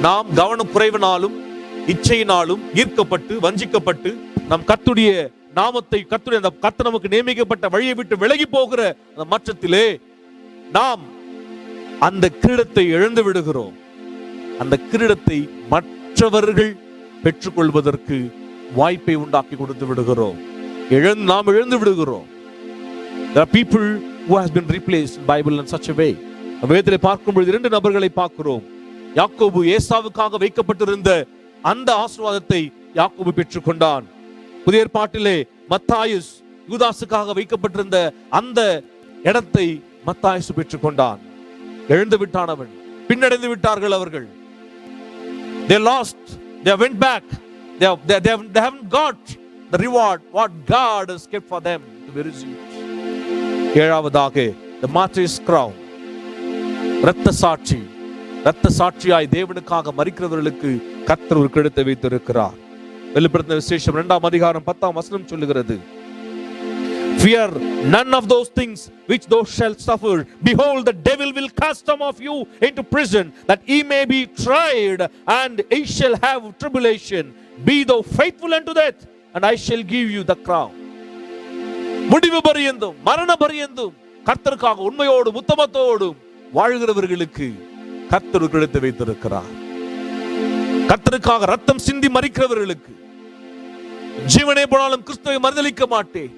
நாம் கவனக்குறைவினாலும் இச்சையினாலும் ஈர்க்கப்பட்டு வஞ்சிக்கப்பட்டு நம் கர்த்தருடைய நாமத்தை, கர்த்தர் நமக்கு நியமிக்கப்பட்ட வழியை விட்டு விலகி போகிற அந்த மற்றத்திலே நாம் அந்த கிரீடத்தை இழந்து விடுகிறோம். அந்த கிரீடத்தை மற்றவர்கள் பெற்றுக்கொள்வதற்கு வாய்ப்பை உண்டாக்கி கொடுத்து விடுகிறோம். நாம் இழந்து விடுகிறோம். There are people who has been replaced in Bible in such a way. வேதத்திலே பார்க்கும் பொழுது 2 நபர்களை பார்க்கிறோம். யாக்கோபு ஏசாவுக்காக வைக்கப்பட்டிருந்த அந்த ஆசீர்வாதத்தை யாக்கோபு பெற்றுக்கொண்டான். புதிய ஏற்பாட்டிலே மத்தாயுஸ் யூதாசுக்காக வைக்கப்பட்டிருந்த அந்த இடத்தை மத்தாயுஸ் பெற்றுக்கொண்டான். எழுந்து விட்டான் அவன். பின்னடைந்து விட்டார்கள் அவர்கள். They lost. They went back. They haven't got the reward what God has kept for them to be received. ஏழாவதாக, the martyr's crown. இரத்த சாட்சி. இரத்த சாட்சியாய் தேவனுக்காக மரிக்கிறவர்களுக்கு கர்த்தர் ஒரு கிரீடத்தை வைத்திருக்கிறார். வெளிப்படுத்தின விசேஷம் 2ஆம் அதிகாரம் 10ஆம் வசனம் சொல்லுகிறது, fear none of those things which thou shalt suffer. Behold, the devil will cast some of you into prison, that ye may be tried, and ye shall have tribulation. Be thou faithful unto death, and I shall give you the crown. முடிவு பரியந்தும், மரண பரியந்தும் கர்த்தருக்காக உண்மையோடும் உத்தமத்தோடும் வாழ்கிறவர்களுக்கு கர்த்தர் கிரீடத்தை வைத்திருக்கிறார். கர்த்தருக்காக ரத்தம் சிந்தி மரிக்கிறவர்களுக்கு, ஜீவனே போனாலும் கிறிஸ்துவை மறுதலிக்க மாட்டேன்,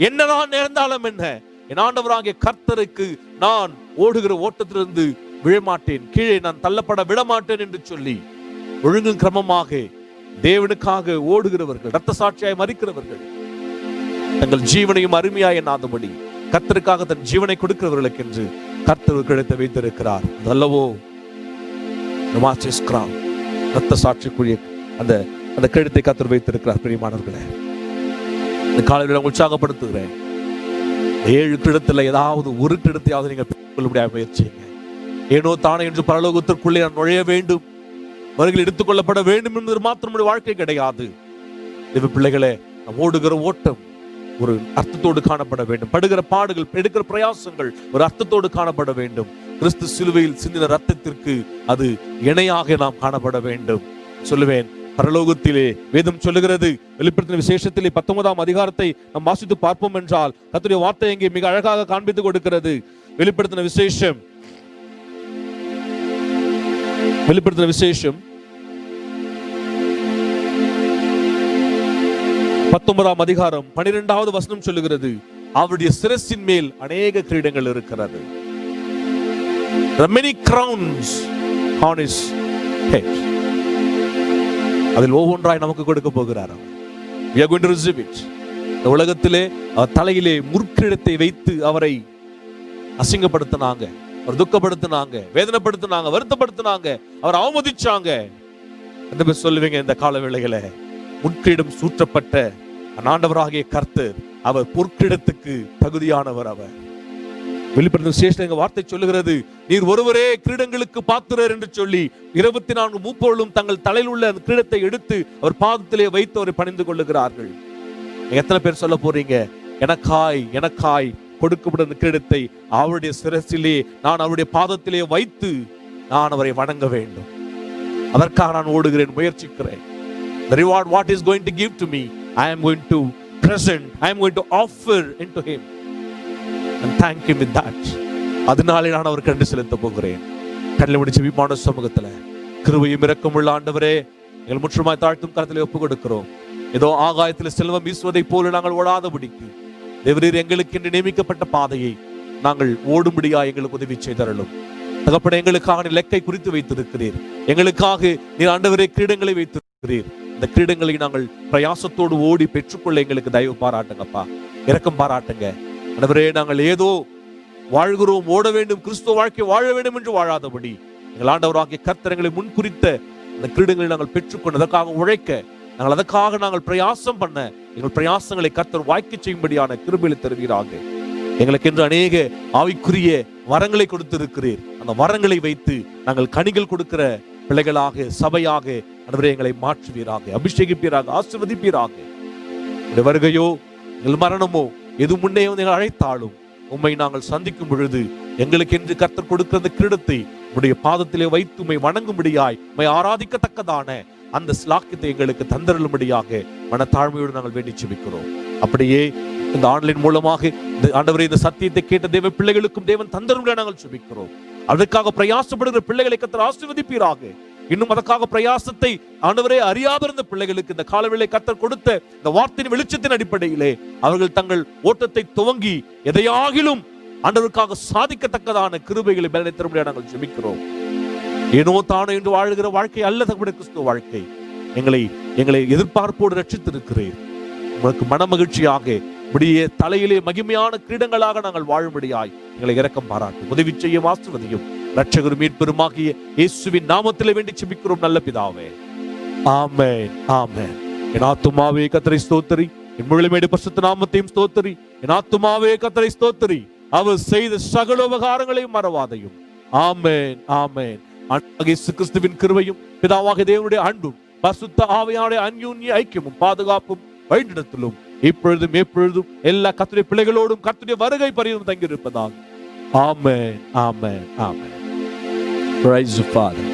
என்னதான் நேர்ந்தாலும் என்ன, என் ஆண்டவராகிய கர்த்தருக்கு நான் ஓடுகிற ஓட்டத்திலிருந்து விழமாட்டேன், கீழே நான் தள்ளப்பட விடமாட்டேன் என்று சொல்லி ஒழுங்கும் கிரமமாக தேவனுக்காக ஓடுகிறவர்கள், இரத்த சாட்சியாய் மரிக்கிறவர்கள், தங்கள் ஜீவனையும் அருமையாய் எண்ணாதபடி கர்த்தருக்காக தன் ஜீவனை கொடுக்கிறவர்களுக்கு என்று கர்த்தர் கிரீடத்தை வைத்திருக்கிறார். அல்லவோ இரத்த சாட்சிக்குரிய அந்த கிரீடத்தை கர்த்தர் வைத்திருக்கிறார். பிரியமானவர்களே, இந்த காலையில் உற்சாகப்படுத்துகிறேன். 7 கிரீடத்துல ஏதாவது ஒரு கிரீடத்தையாவது நீங்கள் பெற்றுக்கொள்ள முடியாத முயற்சிங்க. ஏனோ தானே என்று பரலோகத்திற்குள்ளே நான் நுழைய வேண்டும், வருகையில் எடுத்துக்கொள்ளப்பட வேண்டும் என்பது மாத்திரம் நம்முடைய வாழ்க்கை கிடையாது. தேவ பிள்ளைகளே, நம் ஓடுகிற ஓட்டம் ஒரு அர்த்தத்தோடு காணப்பட வேண்டும். படுகிற பாடுகள், எடுக்கிற பிரயாசங்கள் ஒரு அர்த்தத்தோடு காணப்பட வேண்டும். கிறிஸ்து சிலுவையில் சிந்தின ரத்தத்திற்கு அது இணையாக நாம் காணப்பட வேண்டும். சொல்லுவேன், பரலோகத்திலே வேதம் சொல்லுகிறது, வெளிப்படுத்தின விசேஷத்திலே 19ஆம் அதிகாரத்தை நாம் வாசித்து பார்ப்போம் என்றால் கர்த்தருடைய வார்த்தை இங்கே மிக அழகாக காண்பித்து கொடுக்கிறது. வெளிப்படுத்தின விசேஷம் 19ஆம் அதிகாரம் 12வது வசனம் சொல்லுகிறது, அவருடைய சிரசின் மேல் அநேக கிரீடங்கள் இருக்கிறது. There are many crowns on his head. அதில் ஒவ்வொன்றாய் நமக்கு கொடுக்க போகிறார். We are going to receive it. இந்த உலகத்திலே தலையிலே முற்கிடத்தை வைத்து அவரை அசிங்கப்படுத்தினாங்க, அவர் துக்கப்படுத்தினாங்க, வேதனைப்படுத்தினாங்க, வருத்தப்படுத்தினாங்க, அவர் அவமதிச்சாங்க. அந்த பேர் சொல்லுவீங்க, இந்த கால வேளையில முற்கிடம் சூற்றப்பட்ட ஆண்டவராகிய கர்த்தர், அவர் பொற்கிடத்துக்கு தகுதியானவர். அவர் வெளிப்படுத்தின விசேஷம் எங்க வார்த்தை சொல்லுகிறது, நீர் ஒருவரே கிரீடங்களுக்கு பாத்திரர் என்று சொல்லி 24 மூப்பொருளும் தங்கள் தலையில் உள்ள அந்த கிரீடத்தை எடுத்து அவர் பாதத்திலே வைத்து அவரை பணிந்து கொள்ளுகிறார்கள். எத்தனை பேர் சொல்ல போறீங்க, எனக்காய் கொடுக்கப்பட்ட அந்த கிரீடத்தை அவருடைய சிரசிலே, நான் அவருடைய பாதத்திலே வைத்து நான் அவரை வணங்க வேண்டும். அதற்காக நான் ஓடுகிறேன், முயற்சிக்கிறேன். The reward what is going to give to me, I am going to present, I am going to offer into him and thank him with that. அதனாலே நான் அவருக்கு நன்றி செலுத்த போகிறேன். கண்ணில் முடிச்சு விமான சமூகத்துல கிருபையும் இரக்கமுள்ள ஆண்டவரே, எங்கள் முற்றுமாய் தாழ்த்தும் கரத்திலே ஒப்பு கொடுக்கிறோம். ஏதோ ஆகாயத்தில் செல்வம் வீசுவதை போல நாங்கள் ஓடாதபடிக்கு தேவரீர் எங்களுக்கு என்று நியமிக்கப்பட்ட பாதையை நாங்கள் ஓடும்படியா எங்களுக்கு உதவி செய்தருளும். தகப்பனே, எங்களுக்காக நீர் லெக்கை குறித்து வைத்திருக்கிறீர், எங்களுக்காக நீர் ஆண்டவரே கிரீடங்களை வைத்திருக்கிறீர். இந்த கிரீடங்களை நாங்கள் பிரயாசத்தோடு ஓடி பெற்றுக்கொள்ள எங்களுக்கு தயவு பாராட்டுங்கப்பா, இரக்கம் பாராட்டுங்க ஆண்டவரே. நாங்கள் ஏதோ வாழ்கிறோம், ஓட வேண்டும், கிறிஸ்துவ வாழ்க்கை வாழ வேண்டும் என்று வாழாதபடி எங்கள் ஆண்டவராகிய கர்த்தர் எங்களை முன்குறித்த அந்த கிரீடங்களை நாங்கள் பெற்றுக்கொண்டு அதற்காக உழைக்க, அதற்காக பிரயாசம் பண்ண, எங்கள் பிரயாசங்களை கர்த்தர் வாய்க்க செய்யும்படியான கிருபையை தருவீராக. எங்களுக்கு என்று அநேக ஆவிக்குரிய வரங்களை கொடுத்திருக்கிறீர். அந்த வரங்களை வைத்து நாங்கள் கனிகள் கொடுக்கிற பிள்ளைகளாக, சபையாக ஆண்டவரே எங்களை மாற்றுவீராக, அபிஷேகிப்பீராக, ஆசீர்வதிப்பீராக. வருகையோ எங்கள் மரணமோ எது முன்னே நீங்கள் அழைத்தாலும் உம்மை நாங்கள் சந்திக்கும் பொழுது எங்களுக்கு என்று கர்த்தர் கொடுக்கிற அந்த கிரீடத்தை உம்முடைய பாதத்திலே வைத்து உம்மை வணங்கும்படியாய், உம்மை ஆராதிக்கத்தக்கதான அந்த ஸ்லாக்கியத்தை எங்களுக்கு தந்தருளும்படியாக மனத்தாழ்மையோடு நாங்கள் வேண்டி செபிக்கிறோம். அப்படியே இந்த ஆன்லைன் மூலமாக இந்த ஆண்டவரே இந்த சத்தியத்தை கேட்ட தேவ பிள்ளைகளுக்கும் தேவன் தந்தருள நாங்கள் செபிக்கிறோம். அதற்காக பிரயாசப்படுகிற பிள்ளைகளை கர்த்தர் ஆசீர்வதிப்பீராக. இன்னும் அதற்காக பிரயாசத்தை ஆண்டவரே அறியாதிருந்த பிள்ளைகளுக்கு இந்த காலவேளை கர்த்தர் கொடுத்த இந்த வார்த்தையின் வெளிச்சத்தின் அடிப்படையிலே அவர்கள் தங்கள் ஓட்டத்தை துவங்கி எதையாகிலும் ஆண்டவருக்காக சாதிக்கத்தக்கதான கிருபைகளை பலனை தரும்படியாக நாங்கள் ஜெபிக்கிறோம். ஏனோ தானோ என்று வாழ்கிற வாழ்க்கை அல்ல தம்முடைய கிறிஸ்துவ வாழ்க்கை. எங்களை எதிர்பார்ப்போடு ரட்சித்திருக்கிறீர். உங்களுக்கு மன மகிழ்ச்சியாக இப்படியே தலையிலே மகிமையான கிரீடங்களாக நாங்கள் வாழும்படியாய் எங்களை இரக்கம் பாராட்டும், உதவி செய்யும், ஆசீர்வதியும். இரட்சகரும் மீட்பெருமாகிய இயேசுவின் நாமத்திலே வேண்டி ஜெபிக்கிறோம் நல்ல பிதாவே, ஆமென், ஆமென். என் ஆத்துமாவே கர்த்தரை ஸ்தோத்திரி, என் முழுமையுடைய பரிசுத்த நாமத்தையும் ஸ்தோத்திரி. என் ஆத்துமாவே கர்த்தரை ஸ்தோத்திரி, அவர் செய்த சகல உபகாரங்களையும் மறவாதையும். ஆமென், ஆமென். இயேசு கிறிஸ்துவின் கிருபையும் பிதாவாகிய தேவனுடைய அன்பும் பரிசுத்த ஆவியானுடைய அன்யோன்ய ஐக்கியமும் பாதுகாப்பும் வழிநடத்தலும் இப்பொழுதும் எப்பொழுதும் எல்லா கர்த்தருடைய பிள்ளைகளோடும் கர்த்தருடைய வருகை பரியந்தம் தங்கி இருப்பதாக. ஆமென், ஆமென், ஆமென். Praise the Father.